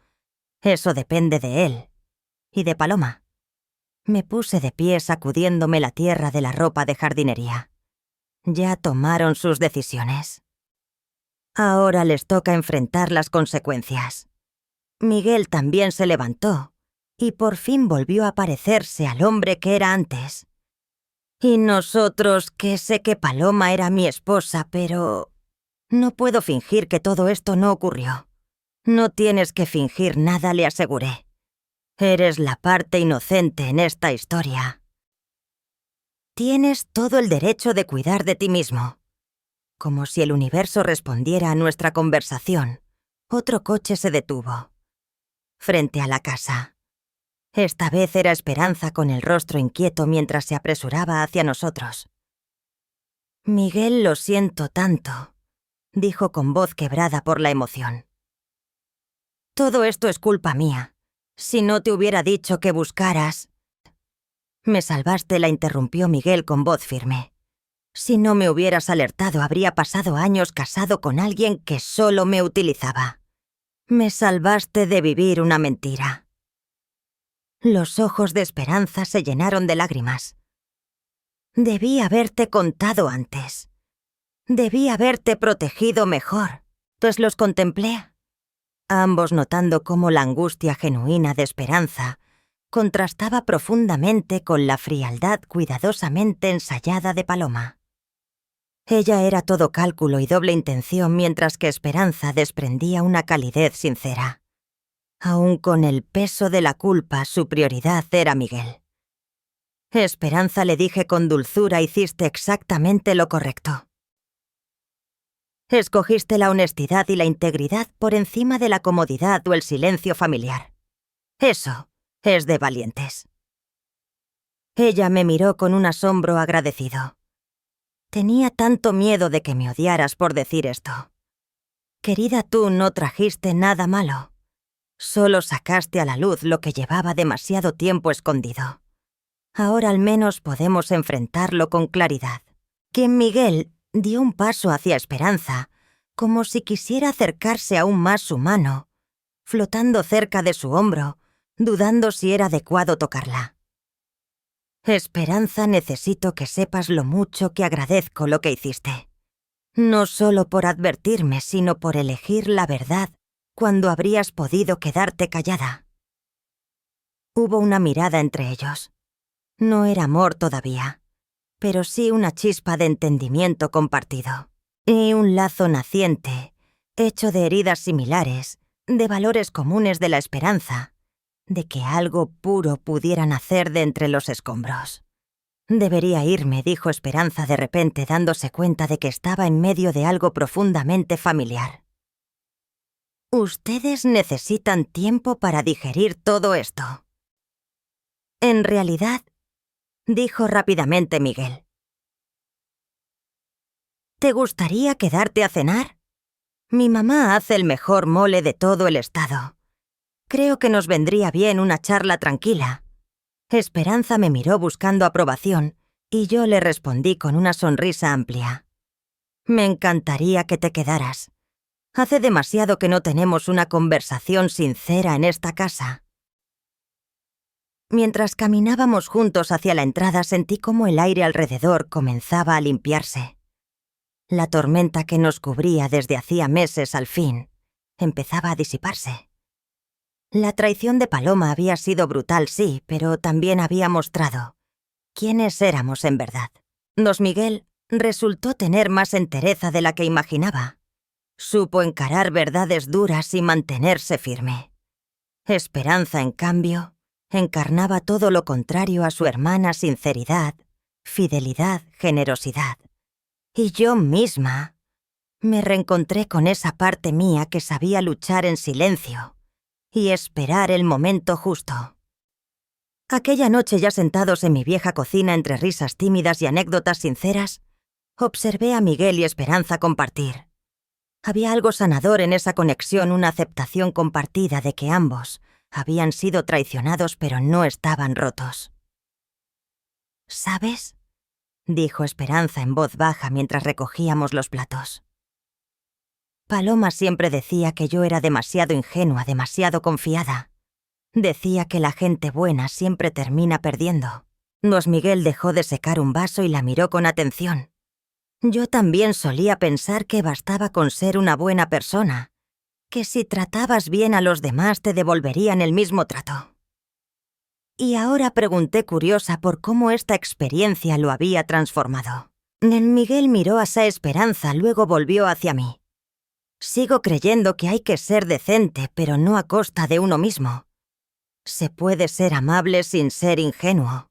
Eso depende de él. Y de Paloma. Me puse de pie sacudiéndome la tierra de la ropa de jardinería. Ya tomaron sus decisiones. Ahora les toca enfrentar las consecuencias. Miguel también se levantó y por fin volvió a parecerse al hombre que era antes. Y nosotros, que sé que Paloma era mi esposa, pero no puedo fingir que todo esto no ocurrió. No tienes que fingir nada, le aseguré. Eres la parte inocente en esta historia. Tienes todo el derecho de cuidar de ti mismo. Como si el universo respondiera a nuestra conversación, otro coche se detuvo. Frente a la casa. Esta vez era Esperanza con el rostro inquieto mientras se apresuraba hacia nosotros. «Miguel, lo siento tanto», dijo con voz quebrada por la emoción. «Todo esto es culpa mía. Si no te hubiera dicho que buscaras...» «Me salvaste», la interrumpió Miguel con voz firme. «Si no me hubieras alertado, habría pasado años casado con alguien que solo me utilizaba. Me salvaste de vivir una mentira». Los ojos de Esperanza se llenaron de lágrimas. «Debí haberte contado antes. Debí haberte protegido mejor, pues los contemplé. ambos notando cómo la angustia genuina de Esperanza contrastaba profundamente con la frialdad cuidadosamente ensayada de Paloma. Ella era todo cálculo y doble intención, mientras que Esperanza desprendía una calidez sincera. Aún con el peso de la culpa, su prioridad era Miguel. Esperanza, le dije con dulzura, hiciste exactamente lo correcto. Escogiste la honestidad y la integridad por encima de la comodidad o el silencio familiar. Eso es de valientes. Ella me miró con un asombro agradecido. Tenía tanto miedo de que me odiaras por decir esto. Querida, tú no trajiste nada malo. Solo sacaste a la luz lo que llevaba demasiado tiempo escondido. Ahora al menos podemos enfrentarlo con claridad. Que Miguel dio un paso hacia Esperanza, como si quisiera acercarse aún más su mano, flotando cerca de su hombro, dudando si era adecuado tocarla. Esperanza, necesito que sepas lo mucho que agradezco lo que hiciste. No solo por advertirme, sino por elegir la verdad cuando habrías podido quedarte callada. Hubo una mirada entre ellos. No era amor todavía, pero sí una chispa de entendimiento compartido. Y un lazo naciente, hecho de heridas similares, de valores comunes de la esperanza, de que algo puro pudiera nacer de entre los escombros. Debería irme, dijo Esperanza de repente, dándose cuenta de que estaba en medio de algo profundamente familiar. Ustedes necesitan tiempo para digerir todo esto. En realidad, dijo rápidamente Miguel. ¿Te gustaría quedarte a cenar? Mi mamá hace el mejor mole de todo el estado. Creo que nos vendría bien una charla tranquila. Esperanza me miró buscando aprobación y yo le respondí con una sonrisa amplia. Me encantaría que te quedaras. Hace demasiado que no tenemos una conversación sincera en esta casa. Mientras caminábamos juntos hacia la entrada, sentí cómo el aire alrededor comenzaba a limpiarse. La tormenta que nos cubría desde hacía meses al fin empezaba a disiparse. La traición de Paloma había sido brutal, sí, pero también había mostrado quiénes éramos en verdad. Don Miguel resultó tener más entereza de la que imaginaba. Supo encarar verdades duras y mantenerse firme. Esperanza, en cambio, encarnaba todo lo contrario a su hermana: sinceridad, fidelidad, generosidad. Y yo misma me reencontré con esa parte mía que sabía luchar en silencio y esperar el momento justo. Aquella noche, ya sentados en mi vieja cocina entre risas tímidas y anécdotas sinceras, observé a Miguel y Esperanza compartir. Había algo sanador en esa conexión, una aceptación compartida de que ambos habían sido traicionados pero no estaban rotos. ¿Sabes?, dijo Esperanza en voz baja mientras recogíamos los platos. Paloma siempre decía que yo era demasiado ingenua, demasiado confiada. Decía que la gente buena siempre termina perdiendo. Don Miguel dejó de secar un vaso y la miró con atención. Yo también solía pensar que bastaba con ser una buena persona, que si tratabas bien a los demás te devolverían el mismo trato. Y ahora pregunté, curiosa por cómo esta experiencia lo había transformado. Don Miguel miró hacia Esperanza, luego volvió hacia mí. Sigo creyendo que hay que ser decente, pero no a costa de uno mismo. Se puede ser amable sin ser ingenuo.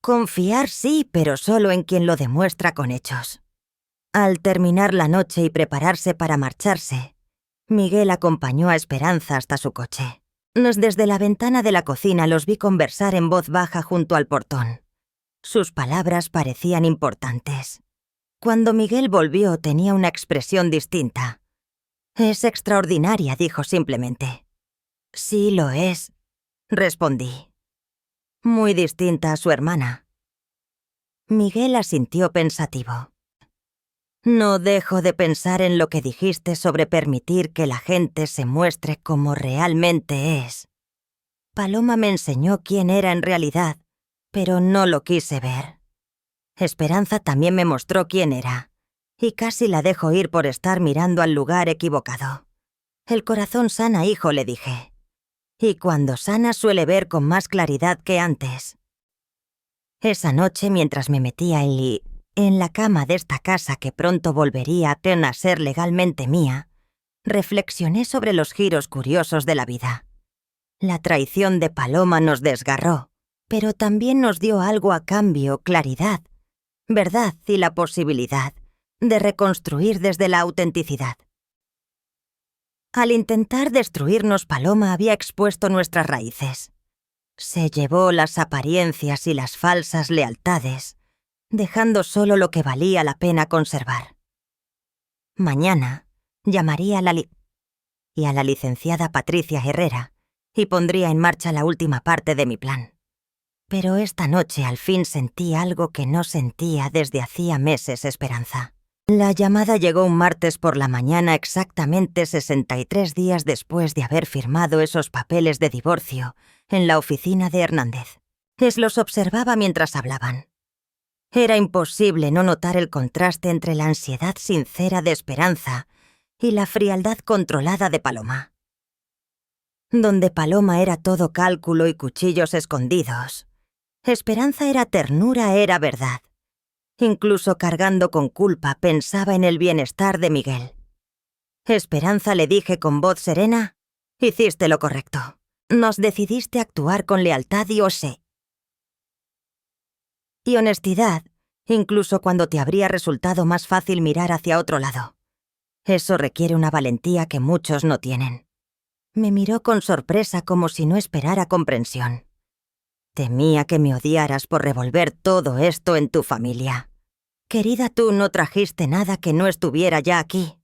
Confiar sí, pero solo en quien lo demuestra con hechos. Al terminar la noche y prepararse para marcharse, Miguel acompañó a Esperanza hasta su coche. Desde la ventana de la cocina los vi conversar en voz baja junto al portón. Sus palabras parecían importantes. Cuando Miguel volvió, tenía una expresión distinta. «Es extraordinaria», dijo simplemente. «Sí lo es», respondí. «Muy distinta a su hermana». Miguel asintió pensativo. «No dejo de pensar en lo que dijiste sobre permitir que la gente se muestre como realmente es. Paloma me enseñó quién era en realidad, pero no lo quise ver. Esperanza también me mostró quién era, y casi la dejo ir por estar mirando al lugar equivocado. El corazón sana, hijo, le dije. Y cuando sana suele ver con más claridad que antes. Esa noche, mientras me metía en la cama de esta casa que pronto volvería a ser legalmente mía, reflexioné sobre los giros curiosos de la vida. La traición de Paloma nos desgarró, pero también nos dio algo a cambio: claridad, verdad y la posibilidad de reconstruir desde la autenticidad. Al intentar destruirnos, Paloma había expuesto nuestras raíces. Se llevó las apariencias y las falsas lealtades, dejando solo lo que valía la pena conservar. Mañana llamaría a la licenciada Patricia Herrera y pondría en marcha la última parte de mi plan. Pero esta noche al fin sentí algo que no sentía desde hacía meses: esperanza. La llamada llegó un martes por la mañana, exactamente 63 días después de haber firmado esos papeles de divorcio en la oficina de Hernández. Los observaba mientras hablaban. Era imposible no notar el contraste entre la ansiedad sincera de Esperanza y la frialdad controlada de Paloma. Donde Paloma era todo cálculo y cuchillos escondidos, Esperanza era ternura, era verdad. Incluso cargando con culpa, pensaba en el bienestar de Miguel. Esperanza, le dije con voz serena, hiciste lo correcto. Nos decidiste a actuar con lealtad y honestidad, incluso cuando te habría resultado más fácil mirar hacia otro lado. Eso requiere una valentía que muchos no tienen. Me miró con sorpresa, como si no esperara comprensión. Temía que me odiaras por revolver todo esto en tu familia. Querida, tú no trajiste nada que no estuviera ya aquí.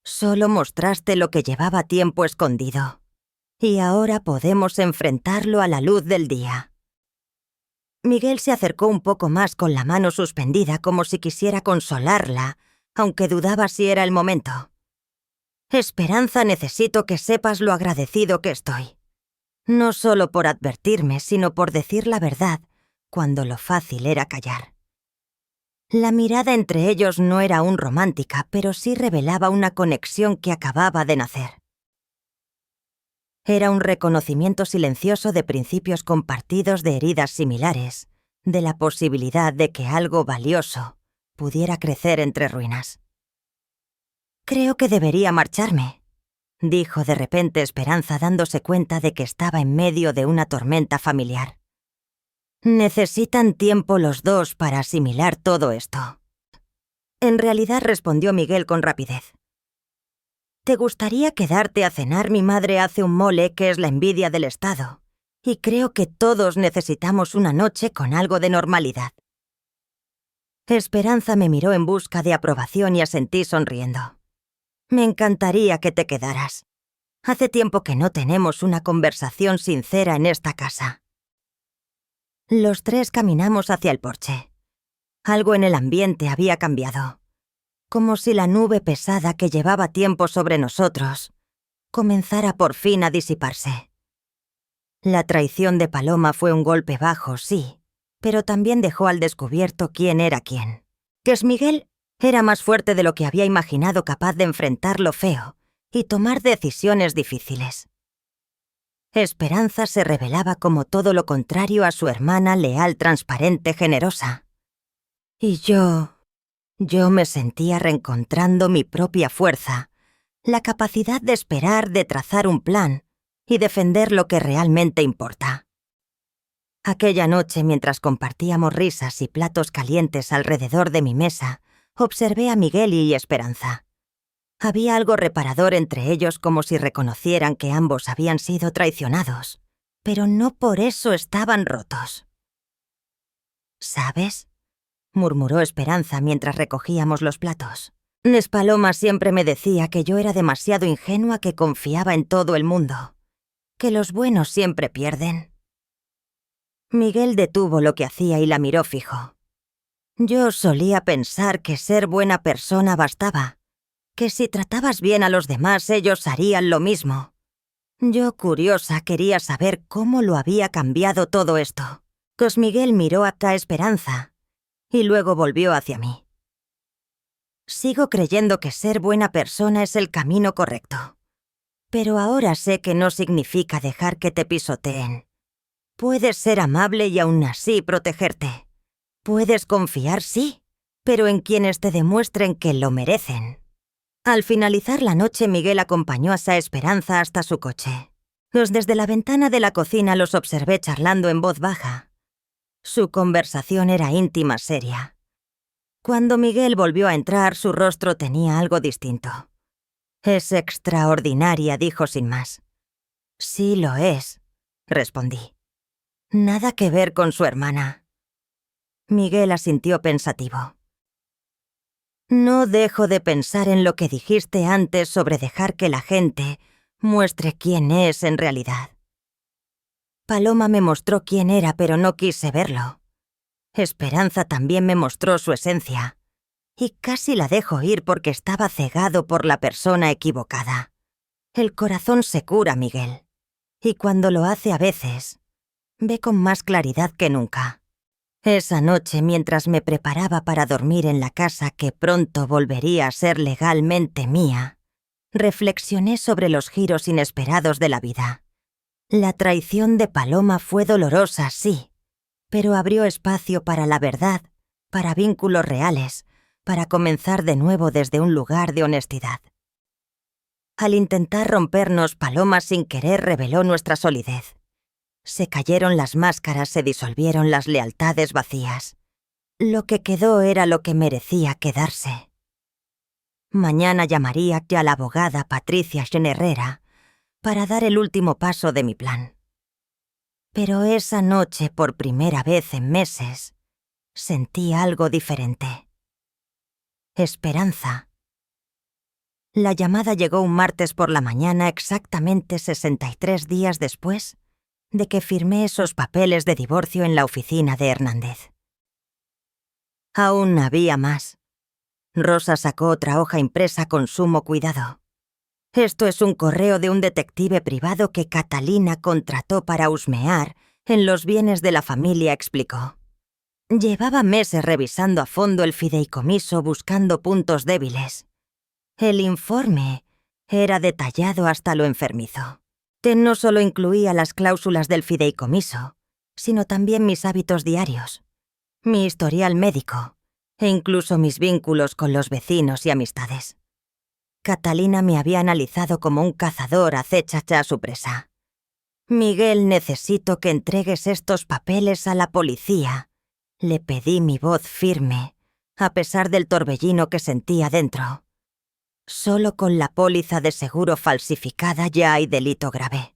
Solo mostraste lo que llevaba tiempo escondido. Y ahora podemos enfrentarlo a la luz del día. Miguel se acercó un poco más con la mano suspendida, como si quisiera consolarla, aunque dudaba si era el momento. Esperanza, necesito que sepas lo agradecido que estoy. No solo por advertirme, sino por decir la verdad, cuando lo fácil era callar. La mirada entre ellos no era aún romántica, pero sí revelaba una conexión que acababa de nacer. Era un reconocimiento silencioso de principios compartidos, de heridas similares, de la posibilidad de que algo valioso pudiera crecer entre ruinas. Creo que debería marcharme, dijo de repente Esperanza, dándose cuenta de que estaba en medio de una tormenta familiar. Necesitan tiempo los dos para asimilar todo esto. En realidad, respondió Miguel con rapidez. ¿Te gustaría quedarte a cenar? Mi madre hace un mole que es la envidia del Estado, y creo que todos necesitamos una noche con algo de normalidad. Esperanza me miró en busca de aprobación y asentí sonriendo. Me encantaría que te quedaras. Hace tiempo que no tenemos una conversación sincera en esta casa. Los tres caminamos hacia el porche. Algo en el ambiente había cambiado, como si la nube pesada que llevaba tiempo sobre nosotros comenzara por fin a disiparse. La traición de Paloma fue un golpe bajo, sí, pero también dejó al descubierto quién era quién. Que Miguel era más fuerte de lo que había imaginado, capaz de enfrentar lo feo y tomar decisiones difíciles. Esperanza se revelaba como todo lo contrario a su hermana, leal, transparente, generosa. Y yo me sentía reencontrando mi propia fuerza, la capacidad de esperar, de trazar un plan y defender lo que realmente importa. Aquella noche, mientras compartíamos risas y platos calientes alrededor de mi mesa, observé a Miguel y Esperanza. Había algo reparador entre ellos, como si reconocieran que ambos habían sido traicionados, pero no por eso estaban rotos. ¿Sabes?, murmuró Esperanza mientras recogíamos los platos. Paloma siempre me decía que yo era demasiado ingenua, que confiaba en todo el mundo, que los buenos siempre pierden. Miguel detuvo lo que hacía y la miró fijo. Yo solía pensar que ser buena persona bastaba, que si tratabas bien a los demás ellos harían lo mismo. Yo, curiosa, quería saber cómo lo había cambiado todo esto. Miguel miró a Esperanza y luego volvió hacia mí. Sigo creyendo que ser buena persona es el camino correcto. Pero ahora sé que no significa dejar que te pisoteen. Puedes ser amable y aún así protegerte. Puedes confiar, sí, pero en quienes te demuestren que lo merecen. Al finalizar la noche, Miguel acompañó a Sa Esperanza hasta su coche. Desde la ventana de la cocina los observé charlando en voz baja. Su conversación era íntima, seria. Cuando Miguel volvió a entrar, su rostro tenía algo distinto. «Es extraordinaria», dijo sin más. «Sí lo es», respondí. «Nada que ver con su hermana». Miguel asintió pensativo. «No dejo de pensar en lo que dijiste antes sobre dejar que la gente muestre quién es en realidad. Paloma me mostró quién era, pero no quise verlo. Esperanza también me mostró su esencia, y casi la dejo ir porque estaba cegado por la persona equivocada. El corazón se cura, Miguel, y cuando lo hace a veces, ve con más claridad que nunca. Esa noche, mientras me preparaba para dormir en la casa que pronto volvería a ser legalmente mía, reflexioné sobre los giros inesperados de la vida. La traición de Paloma fue dolorosa, sí, pero abrió espacio para la verdad, para vínculos reales, para comenzar de nuevo desde un lugar de honestidad. Al intentar rompernos, Paloma sin querer reveló nuestra solidez. Se cayeron las máscaras, se disolvieron las lealtades vacías. Lo que quedó era lo que merecía quedarse. Mañana llamaría a la abogada Patricia Herrera para dar el último paso de mi plan. Pero esa noche, por primera vez en meses, sentí algo diferente. Esperanza. La llamada llegó un martes por la mañana, exactamente 63 días después de que firmé esos papeles de divorcio en la oficina de Hernández. Aún había más. Rosa sacó otra hoja impresa con sumo cuidado. «Esto es un correo de un detective privado que Catalina contrató para husmear en los bienes de la familia», explicó. Llevaba meses revisando a fondo el fideicomiso buscando puntos débiles. El informe era detallado hasta lo enfermizo. No solo incluía las cláusulas del fideicomiso, sino también mis hábitos diarios, mi historial médico e incluso mis vínculos con los vecinos y amistades. Catalina me había analizado como un cazador acecha a su presa. «Miguel, necesito que entregues estos papeles a la policía», le pedí, mi voz firme, a pesar del torbellino que sentía dentro. «Solo con la póliza de seguro falsificada ya hay delito grave».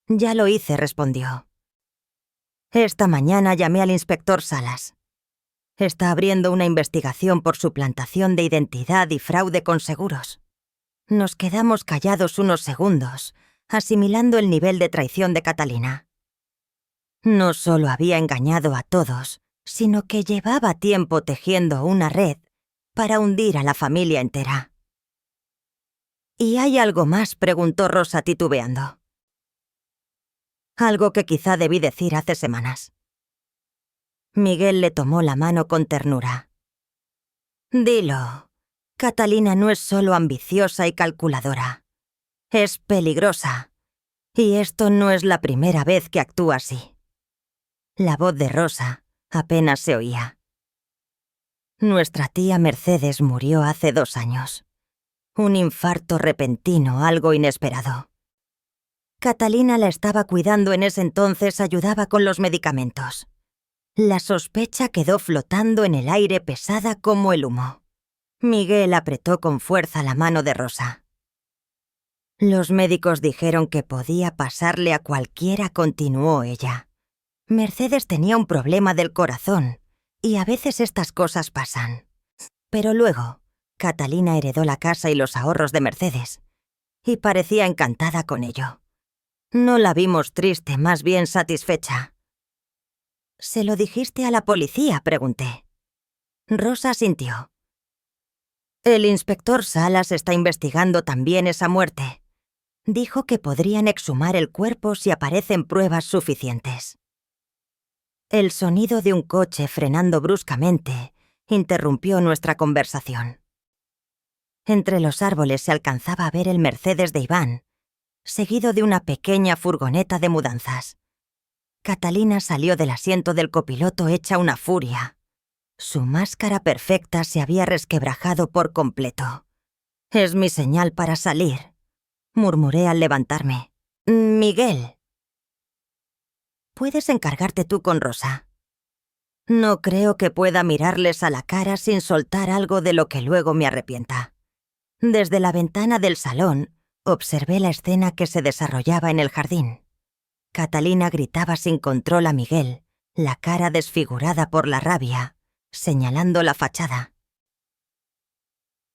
«Ya lo hice», respondió. «Esta mañana llamé al inspector Salas. Está abriendo una investigación por suplantación de identidad y fraude con seguros». Nos quedamos callados unos segundos, asimilando el nivel de traición de Catalina. No solo había engañado a todos, sino que llevaba tiempo tejiendo una red para hundir a la familia entera. «¿Y hay algo más?», preguntó Rosa titubeando. «Algo que quizá debí decir hace semanas». Miguel le tomó la mano con ternura. «Dilo. Catalina no es solo ambiciosa y calculadora. Es peligrosa. Y esto no es la primera vez que actúa así». La voz de Rosa apenas se oía. «Nuestra tía Mercedes murió hace 2 años. Un infarto repentino, algo inesperado. Catalina la estaba cuidando en ese entonces, ayudaba con los medicamentos. La sospecha quedó flotando en el aire pesada como el humo». Miguel apretó con fuerza la mano de Rosa. «Los médicos dijeron que podía pasarle a cualquiera», continuó ella. «Mercedes tenía un problema del corazón, y a veces estas cosas pasan. Pero luego, Catalina heredó la casa y los ahorros de Mercedes, y parecía encantada con ello. No la vimos triste, más bien satisfecha». «¿Se lo dijiste a la policía?», pregunté. Rosa asintió. «El inspector Salas está investigando también esa muerte. Dijo que podrían exhumar el cuerpo si aparecen pruebas suficientes». El sonido de un coche frenando bruscamente interrumpió nuestra conversación. Entre los árboles se alcanzaba a ver el Mercedes de Iván, seguido de una pequeña furgoneta de mudanzas. Catalina salió del asiento del copiloto hecha una furia. Su máscara perfecta se había resquebrajado por completo. «Es mi señal para salir», murmuré al levantarme. «Miguel». «Puedes encargarte tú con Rosa». No creo que pueda mirarles a la cara sin soltar algo de lo que luego me arrepienta. Desde la ventana del salón, observé la escena que se desarrollaba en el jardín. Catalina gritaba sin control a Miguel, la cara desfigurada por la rabia, señalando la fachada.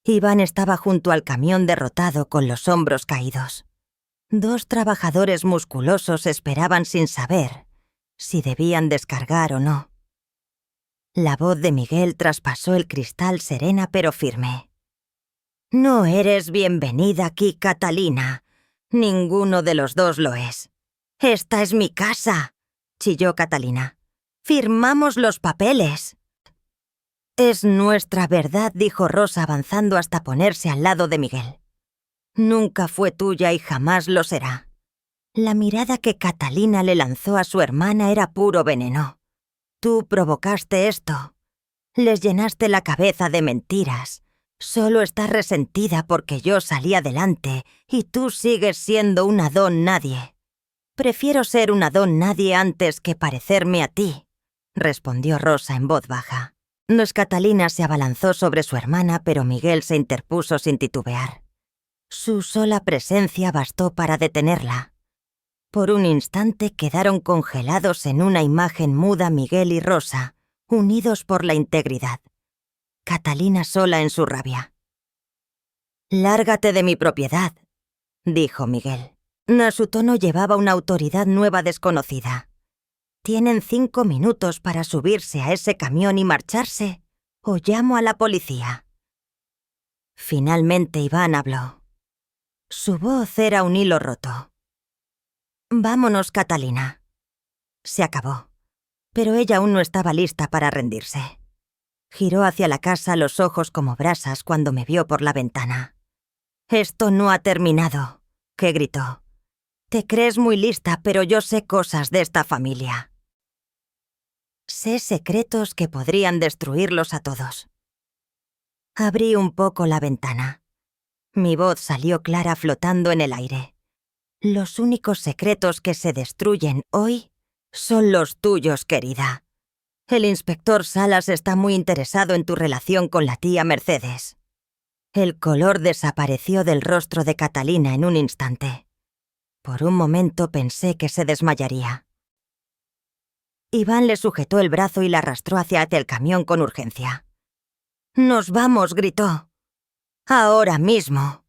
Iván estaba junto al camión derrotado con los hombros caídos. 2 trabajadores musculosos esperaban sin saber si debían descargar o no. La voz de Miguel traspasó el cristal serena pero firme. «No eres bienvenida aquí, Catalina. Ninguno de los dos lo es. Esta es mi casa», chilló Catalina. «Firmamos los papeles». «Es nuestra verdad», dijo Rosa avanzando hasta ponerse al lado de Miguel. «Nunca fue tuya y jamás lo será». La mirada que Catalina le lanzó a su hermana era puro veneno. «Tú provocaste esto. Les llenaste la cabeza de mentiras. Solo estás resentida porque yo salí adelante y tú sigues siendo una don nadie». «Prefiero ser una don nadie antes que parecerme a ti», respondió Rosa en voz baja. Catalina se abalanzó sobre su hermana, pero Miguel se interpuso sin titubear. Su sola presencia bastó para detenerla. Por un instante quedaron congelados en una imagen muda Miguel y Rosa, unidos por la integridad. Catalina sola en su rabia. «Lárgate de mi propiedad», dijo Miguel. A su tono llevaba una autoridad nueva desconocida. «Tienen 5 minutos para subirse a ese camión y marcharse, o llamo a la policía». Finalmente Iván habló. Su voz era un hilo roto. «Vámonos, Catalina». Se acabó, pero ella aún no estaba lista para rendirse. Giró hacia la casa, los ojos como brasas cuando me vio por la ventana. «Esto no ha terminado», que gritó. «Te crees muy lista, pero yo sé cosas de esta familia. Sé secretos que podrían destruirlos a todos». Abrí un poco la ventana. Mi voz salió clara flotando en el aire. «Los únicos secretos que se destruyen hoy son los tuyos, querida. El inspector Salas está muy interesado en tu relación con la tía Mercedes». El color desapareció del rostro de Catalina en un instante. Por un momento pensé que se desmayaría. Iván le sujetó el brazo y la arrastró hacia el camión con urgencia. «¡Nos vamos!», gritó. «Ahora mismo».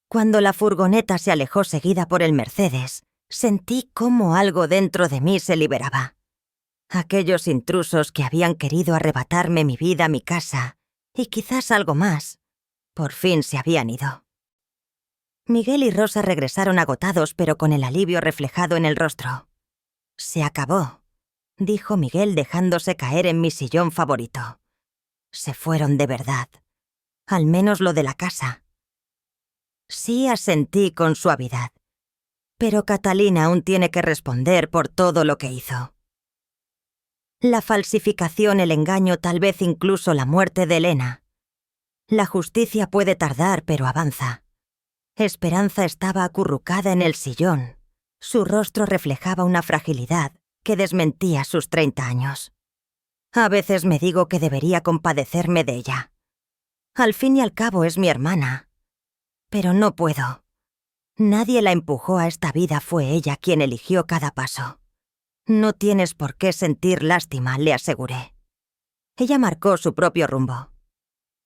Cuando la furgoneta se alejó seguida por el Mercedes, sentí cómo algo dentro de mí se liberaba. Aquellos intrusos que habían querido arrebatarme mi vida, mi casa, y quizás algo más, por fin se habían ido. Miguel y Rosa regresaron agotados, pero con el alivio reflejado en el rostro. «Se acabó», dijo Miguel dejándose caer en mi sillón favorito. «Se fueron de verdad. Al menos lo de la casa». Sí, asentí con suavidad. Pero Catalina aún tiene que responder por todo lo que hizo. La falsificación, el engaño, tal vez incluso la muerte de Elena. La justicia puede tardar, pero avanza. Esperanza estaba acurrucada en el sillón. Su rostro reflejaba una fragilidad que desmentía sus 30 años. A veces me digo que debería compadecerme de ella. Al fin y al cabo es mi hermana. Pero no puedo. Nadie la empujó a esta vida, fue ella quien eligió cada paso. «No tienes por qué sentir lástima», le aseguré. Ella marcó su propio rumbo.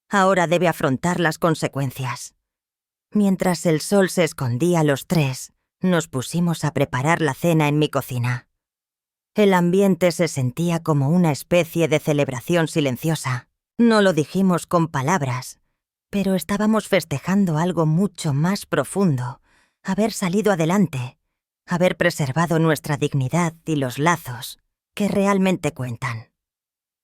Ahora debe afrontar las consecuencias. Mientras el sol se escondía, los 3 nos pusimos a preparar la cena en mi cocina. El ambiente se sentía como una especie de celebración silenciosa. No lo dijimos con palabras, pero estábamos festejando algo mucho más profundo: haber salido adelante, haber preservado nuestra dignidad y los lazos que realmente cuentan.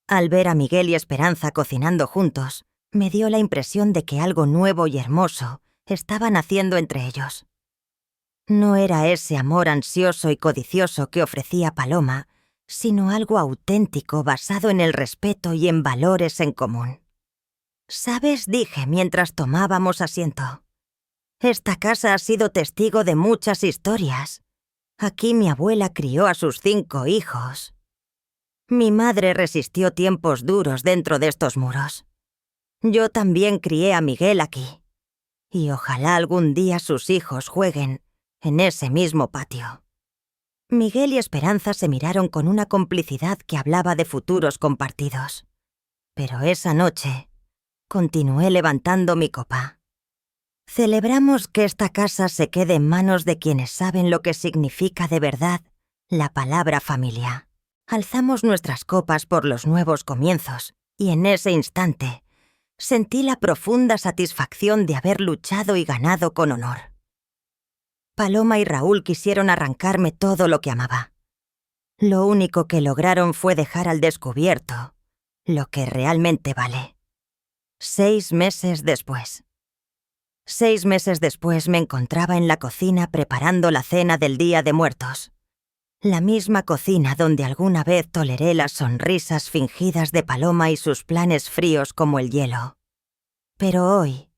Al ver a Miguel y Esperanza cocinando juntos, Me dio la impresión de que algo nuevo y hermoso estaba naciendo entre ellos. No era ese amor ansioso y codicioso que ofrecía Paloma, sino algo auténtico basado en el respeto y en valores en común. «¿Sabes?», dije mientras tomábamos asiento. «Esta casa ha sido testigo de muchas historias. Aquí mi abuela crió a sus 5 hijos. Mi madre resistió tiempos duros dentro de estos muros. Yo también crié a Miguel aquí. Y ojalá algún día sus hijos jueguen en ese mismo patio». Miguel y Esperanza se miraron con una complicidad que hablaba de futuros compartidos. Pero esa noche continué levantando mi copa. Celebramos que esta casa se quede en manos de quienes saben lo que significa de verdad la palabra familia. Alzamos nuestras copas por los nuevos comienzos y en ese instante sentí la profunda satisfacción de haber luchado y ganado con honor. Paloma y Raúl quisieron arrancarme todo lo que amaba. Lo único que lograron fue dejar al descubierto lo que realmente vale. 6 meses después. 6 meses después me encontraba en la cocina preparando la cena del Día de Muertos. La misma cocina donde alguna vez toleré las sonrisas fingidas de Paloma y sus planes fríos como el hielo. Pero hoy,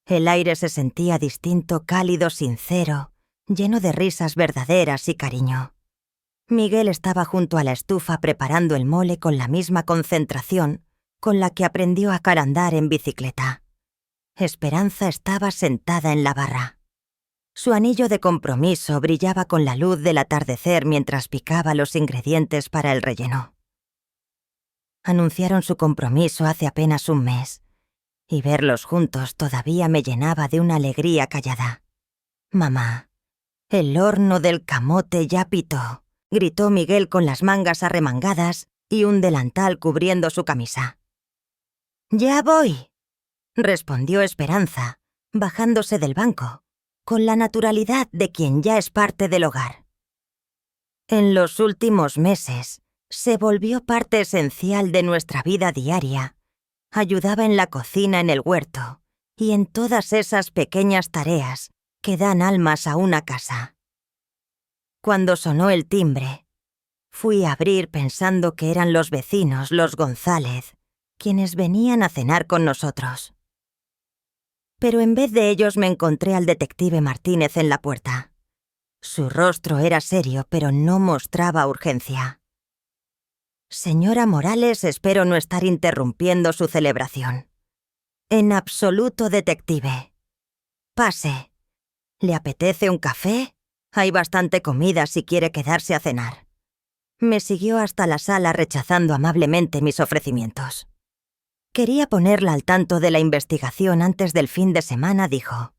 el aire se sentía distinto, cálido, sincero, lleno de risas verdaderas y cariño. Miguel estaba junto a la estufa preparando el mole con la misma concentración con la que aprendió a carandar en bicicleta. Esperanza estaba sentada en la barra. Su anillo de compromiso brillaba con la luz del atardecer mientras picaba los ingredientes para el relleno. Anunciaron su compromiso hace apenas un mes, y verlos juntos todavía me llenaba de una alegría callada. «Mamá, el horno del camote ya pitó», gritó Miguel con las mangas arremangadas y un delantal cubriendo su camisa. «Ya voy», respondió Esperanza, bajándose del banco, con la naturalidad de quien ya es parte del hogar. En los últimos meses, se volvió parte esencial de nuestra vida diaria. Ayudaba en la cocina, en el huerto y en todas esas pequeñas tareas que dan almas a una casa. Cuando sonó el timbre, fui a abrir pensando que eran los vecinos, los González, quienes venían a cenar con nosotros. Pero en vez de ellos me encontré al detective Martínez en la puerta. Su rostro era serio, pero no mostraba urgencia. «Señora Morales, espero no estar interrumpiendo su celebración». «En absoluto, detective. Pase. ¿Le apetece un café? Hay bastante comida si quiere quedarse a cenar». Me siguió hasta la sala rechazando amablemente mis ofrecimientos. Quería ponerla al tanto de la investigación antes del fin de semana, dijo.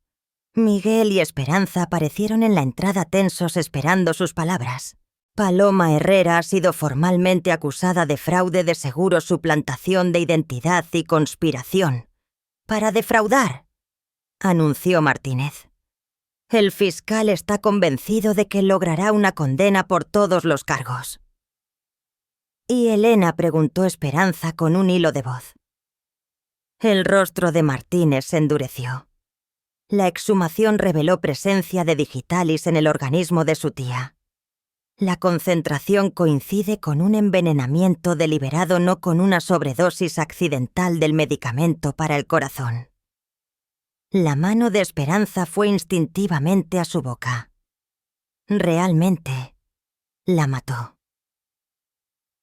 Miguel y Esperanza aparecieron en la entrada tensos esperando sus palabras. Paloma Herrera ha sido formalmente acusada de fraude de seguro, suplantación de identidad y conspiración. «Para defraudar», anunció Martínez. «El fiscal está convencido de que logrará una condena por todos los cargos». «¿Y Elena?», preguntó Esperanza con un hilo de voz. El rostro de Martínez se endureció. La exhumación reveló presencia de digitalis en el organismo de su tía. La concentración coincide con un envenenamiento deliberado, no con una sobredosis accidental del medicamento para el corazón. La mano de Esperanza fue instintivamente a su boca. Realmente, la mató.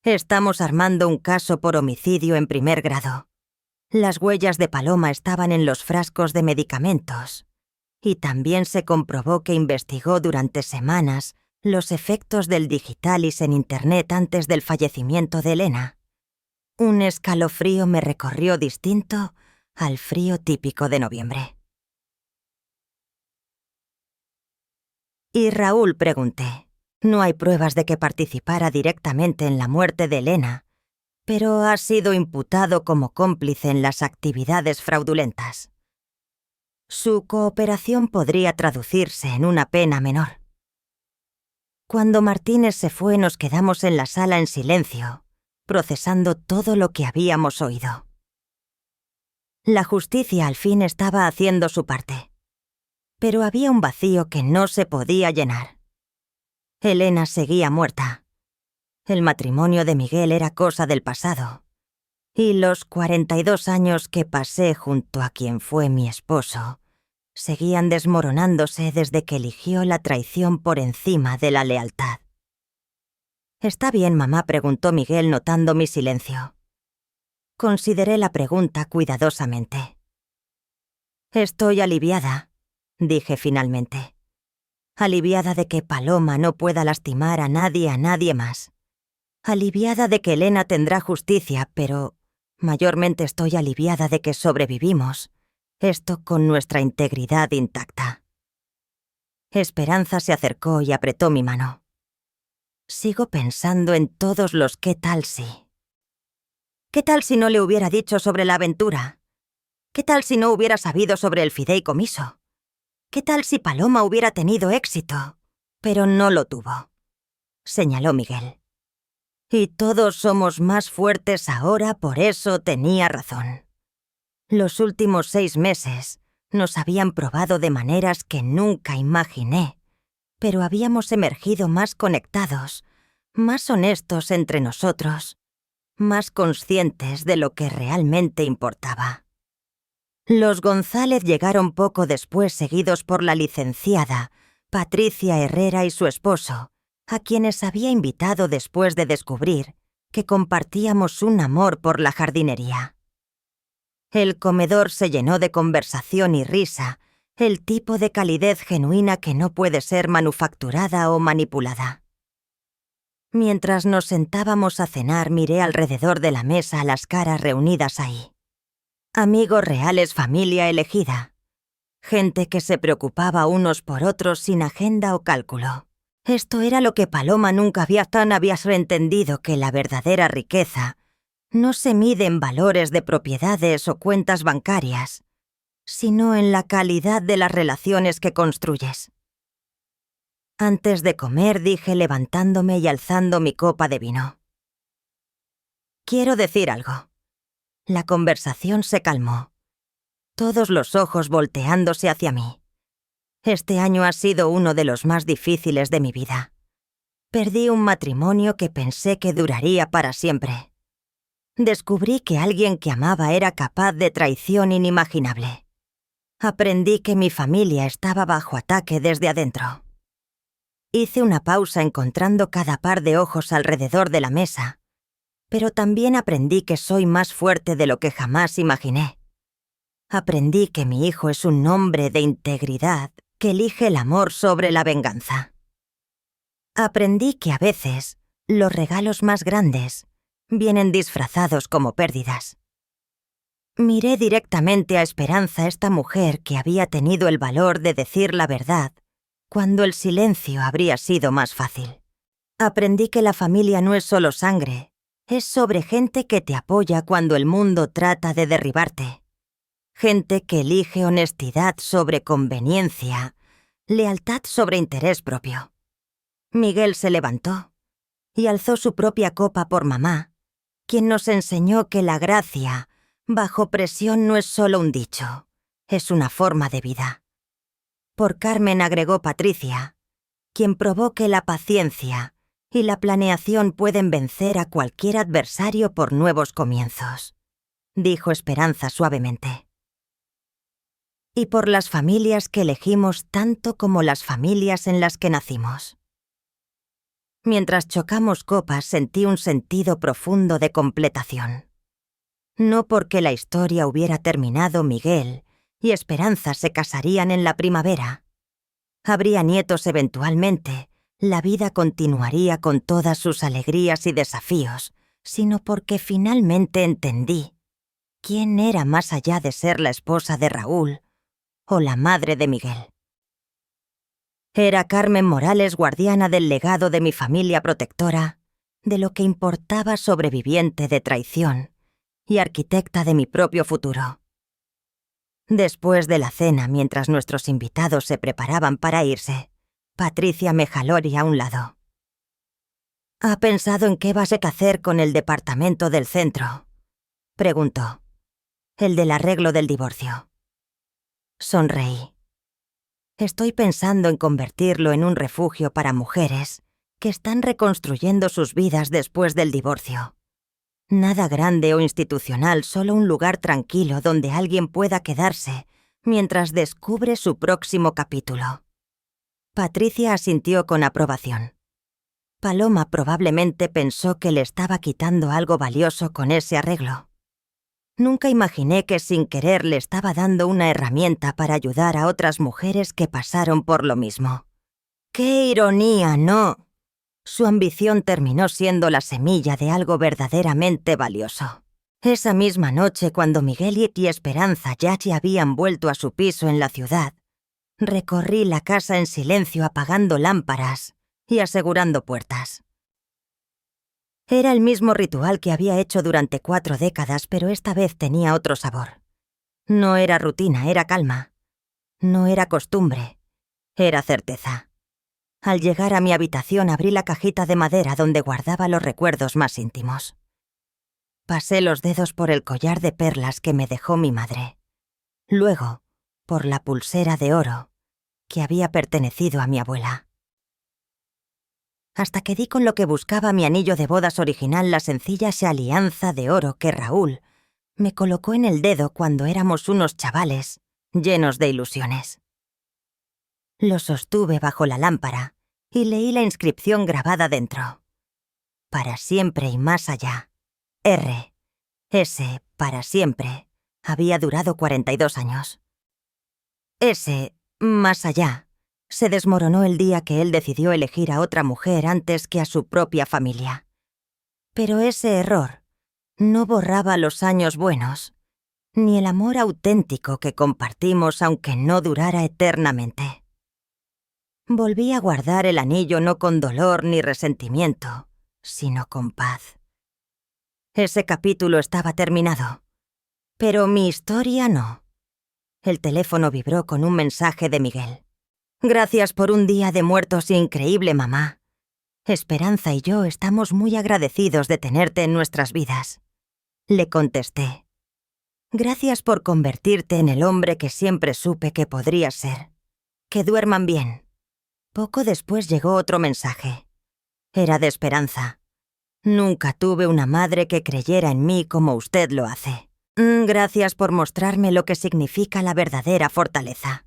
Estamos armando un caso por homicidio en primer grado. Las huellas de Paloma estaban en los frascos de medicamentos, y también se comprobó que investigó durante semanas los efectos del digitalis en Internet antes del fallecimiento de Elena. Un escalofrío me recorrió distinto al frío típico de noviembre. «¿Y Raúl?», pregunté. No hay pruebas de que participara directamente en la muerte de Elena, pero ha sido imputado como cómplice en las actividades fraudulentas. Su cooperación podría traducirse en una pena menor. Cuando Martínez se fue, nos quedamos en la sala en silencio, procesando todo lo que habíamos oído. La justicia al fin estaba haciendo su parte. Pero había un vacío que no se podía llenar. Elena seguía muerta. El matrimonio de Miguel era cosa del pasado. Y los 42 años que pasé junto a quien fue mi esposo seguían desmoronándose desde que eligió la traición por encima de la lealtad. «¿Está bien, mamá?», preguntó Miguel notando mi silencio. Consideré la pregunta cuidadosamente. «Estoy aliviada», dije finalmente. Aliviada de que Paloma no pueda lastimar a nadie más. Aliviada de que Elena tendrá justicia, pero mayormente estoy aliviada de que sobrevivimos, esto con nuestra integridad intacta. Esperanza se acercó y apretó mi mano. Sigo pensando en todos los qué tal si. ¿Qué tal si no le hubiera dicho sobre la aventura? ¿Qué tal si no hubiera sabido sobre el fideicomiso? ¿Qué tal si Paloma hubiera tenido éxito? Pero no lo tuvo, señaló Miguel. Y todos somos más fuertes ahora, por eso tenía razón. Los últimos 6 meses nos habían probado de maneras que nunca imaginé, pero habíamos emergido más conectados, más honestos entre nosotros, más conscientes de lo que realmente importaba. Los González llegaron poco después, seguidos por la licenciada Patricia Herrera y su esposo, a quienes había invitado después de descubrir que compartíamos un amor por la jardinería. El comedor se llenó de conversación y risa, el tipo de calidez genuina que no puede ser manufacturada o manipulada. Mientras nos sentábamos a cenar, miré alrededor de la mesa a las caras reunidas ahí. Amigos reales, familia elegida. Gente que se preocupaba unos por otros sin agenda o cálculo. Esto era lo que Paloma nunca había entendido, que la verdadera riqueza no se mide en valores de propiedades o cuentas bancarias, sino en la calidad de las relaciones que construyes. Antes de comer dije levantándome y alzando mi copa de vino. Quiero decir algo. La conversación se calmó. Todos los ojos volteándose hacia mí. Este año ha sido uno de los más difíciles de mi vida. Perdí un matrimonio que pensé que duraría para siempre. Descubrí que alguien que amaba era capaz de traición inimaginable. Aprendí que mi familia estaba bajo ataque desde adentro. Hice una pausa encontrando cada par de ojos alrededor de la mesa, pero también aprendí que soy más fuerte de lo que jamás imaginé. Aprendí que mi hijo es un hombre de integridad que elige el amor sobre la venganza. Aprendí que a veces los regalos más grandes vienen disfrazados como pérdidas. Miré directamente a Esperanza, esta mujer que había tenido el valor de decir la verdad cuando el silencio habría sido más fácil. Aprendí que la familia no es solo sangre, es sobre gente que te apoya cuando el mundo trata de derribarte. Gente que elige honestidad sobre conveniencia, lealtad sobre interés propio. Miguel se levantó y alzó su propia copa por mamá, quien nos enseñó que la gracia bajo presión no es solo un dicho, es una forma de vida. Por Carmen, agregó Patricia, quien probó que la paciencia y la planeación pueden vencer a cualquier adversario por nuevos comienzos, dijo Esperanza suavemente. Y por las familias que elegimos tanto como las familias en las que nacimos. Mientras chocamos copas sentí un sentido profundo de completación. No porque la historia hubiera terminado, Miguel y Esperanza se casarían en la primavera. Habría nietos eventualmente, la vida continuaría con todas sus alegrías y desafíos, sino porque finalmente entendí quién era más allá de ser la esposa de Raúl o la madre de Miguel. Era Carmen Morales, guardiana del legado de mi familia protectora, de lo que importaba, sobreviviente de traición y arquitecta de mi propio futuro. Después de la cena, mientras nuestros invitados se preparaban para irse, Patricia me jaló a un lado. ¿Ha pensado en qué vas a hacer con el departamento del centro?, preguntó. el del arreglo del divorcio. Sonreí. Estoy pensando en convertirlo en un refugio para mujeres que están reconstruyendo sus vidas después del divorcio. Nada grande o institucional, solo un lugar tranquilo donde alguien pueda quedarse mientras descubre su próximo capítulo. Patricia asintió con aprobación. Paloma probablemente pensó que le estaba quitando algo valioso con ese arreglo. Nunca imaginé que sin querer le estaba dando una herramienta para ayudar a otras mujeres que pasaron por lo mismo. ¡Qué ironía, no! Su ambición terminó siendo la semilla de algo verdaderamente valioso. Esa misma noche, cuando Miguel y Esperanza ya se habían vuelto a su piso en la ciudad, recorrí la casa en silencio apagando lámparas y asegurando puertas. Era el mismo ritual que había hecho durante 4 décadas, pero esta vez tenía otro sabor. No era rutina, era calma. No era costumbre, era certeza. Al llegar a mi habitación abrí la cajita de madera donde guardaba los recuerdos más íntimos. Pasé los dedos por el collar de perlas que me dejó mi madre. Luego, por la pulsera de oro que había pertenecido a mi abuela. Hasta que di con lo que buscaba mi anillo de bodas original, la sencilla alianza de oro que Raúl me colocó en el dedo cuando éramos unos chavales llenos de ilusiones. Lo sostuve bajo la lámpara y leí la inscripción grabada dentro. Para siempre y más allá. R. S. Para siempre. Había durado 42 años. S. Más allá. Se desmoronó el día que él decidió elegir a otra mujer antes que a su propia familia. Pero ese error no borraba los años buenos, ni el amor auténtico que compartimos aunque no durara eternamente. Volví a guardar el anillo no con dolor ni resentimiento, sino con paz. Ese capítulo estaba terminado, pero mi historia no. El teléfono vibró con un mensaje de Miguel. «Gracias por un día de muertos increíble, mamá. Esperanza y yo estamos muy agradecidos de tenerte en nuestras vidas». Le contesté. «Gracias por convertirte en el hombre que siempre supe que podrías ser. Que duerman bien». Poco después llegó otro mensaje. Era de Esperanza. «Nunca tuve una madre que creyera en mí como usted lo hace. Gracias por mostrarme lo que significa la verdadera fortaleza».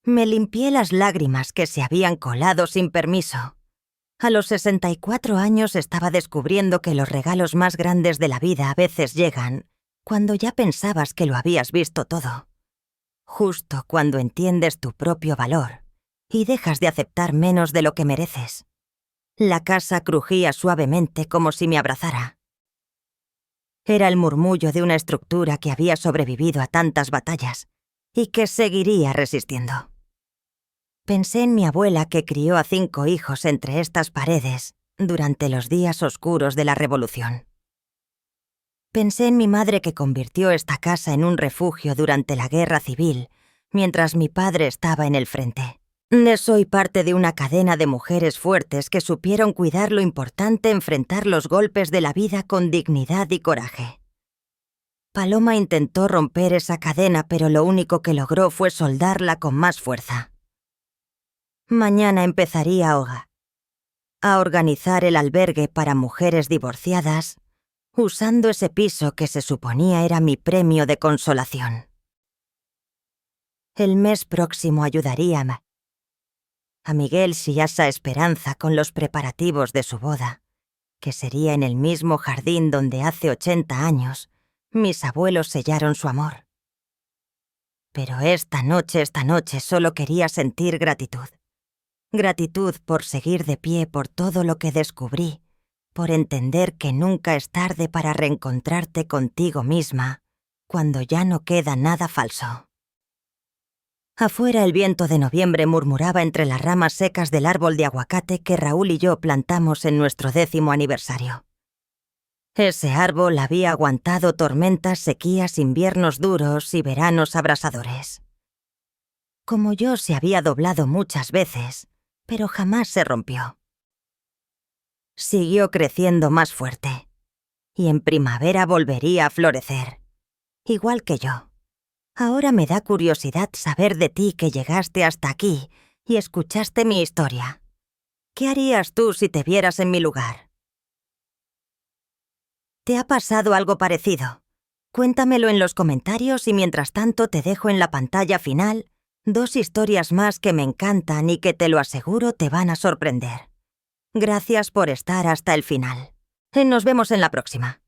Me limpié las lágrimas que se habían colado sin permiso. A los 64 años estaba descubriendo que los regalos más grandes de la vida a veces llegan cuando ya pensabas que lo habías visto todo. Justo cuando entiendes tu propio valor y dejas de aceptar menos de lo que mereces. La casa crujía suavemente como si me abrazara. Era el murmullo de una estructura que había sobrevivido a tantas batallas y que seguiría resistiendo. Pensé en mi abuela que crió a 5 hijos entre estas paredes durante los días oscuros de la Revolución. Pensé en mi madre que convirtió esta casa en un refugio durante la Guerra Civil, mientras mi padre estaba en el frente. Soy parte de una cadena de mujeres fuertes que supieron cuidar lo importante enfrentar los golpes de la vida con dignidad y coraje. Paloma intentó romper esa cadena, pero lo único que logró fue soldarla con más fuerza. Mañana empezaría a organizar el albergue para mujeres divorciadas, usando ese piso que se suponía era mi premio de consolación. El mes próximo ayudaría a Miguel y a Esperanza con los preparativos de su boda, que sería en el mismo jardín donde hace 80 años mis abuelos sellaron su amor. Pero esta noche solo quería sentir gratitud. Gratitud por seguir de pie, por todo lo que descubrí, por entender que nunca es tarde para reencontrarte contigo misma, cuando ya no queda nada falso. Afuera el viento de noviembre murmuraba entre las ramas secas del árbol de aguacate que Raúl y yo plantamos en nuestro 10º aniversario. Ese árbol había aguantado tormentas, sequías, inviernos duros y veranos abrasadores. Como yo, se había doblado muchas veces, pero jamás se rompió. Siguió creciendo más fuerte, y en primavera volvería a florecer. igual que yo. Ahora me da curiosidad saber de ti que llegaste hasta aquí y escuchaste mi historia. ¿Qué harías tú si te vieras en mi lugar? ¿Te ha pasado algo parecido? Cuéntamelo en los comentarios y mientras tanto te dejo en la pantalla final 2 historias más que me encantan y que te lo aseguro te van a sorprender. Gracias por estar hasta el final. Nos vemos en la próxima.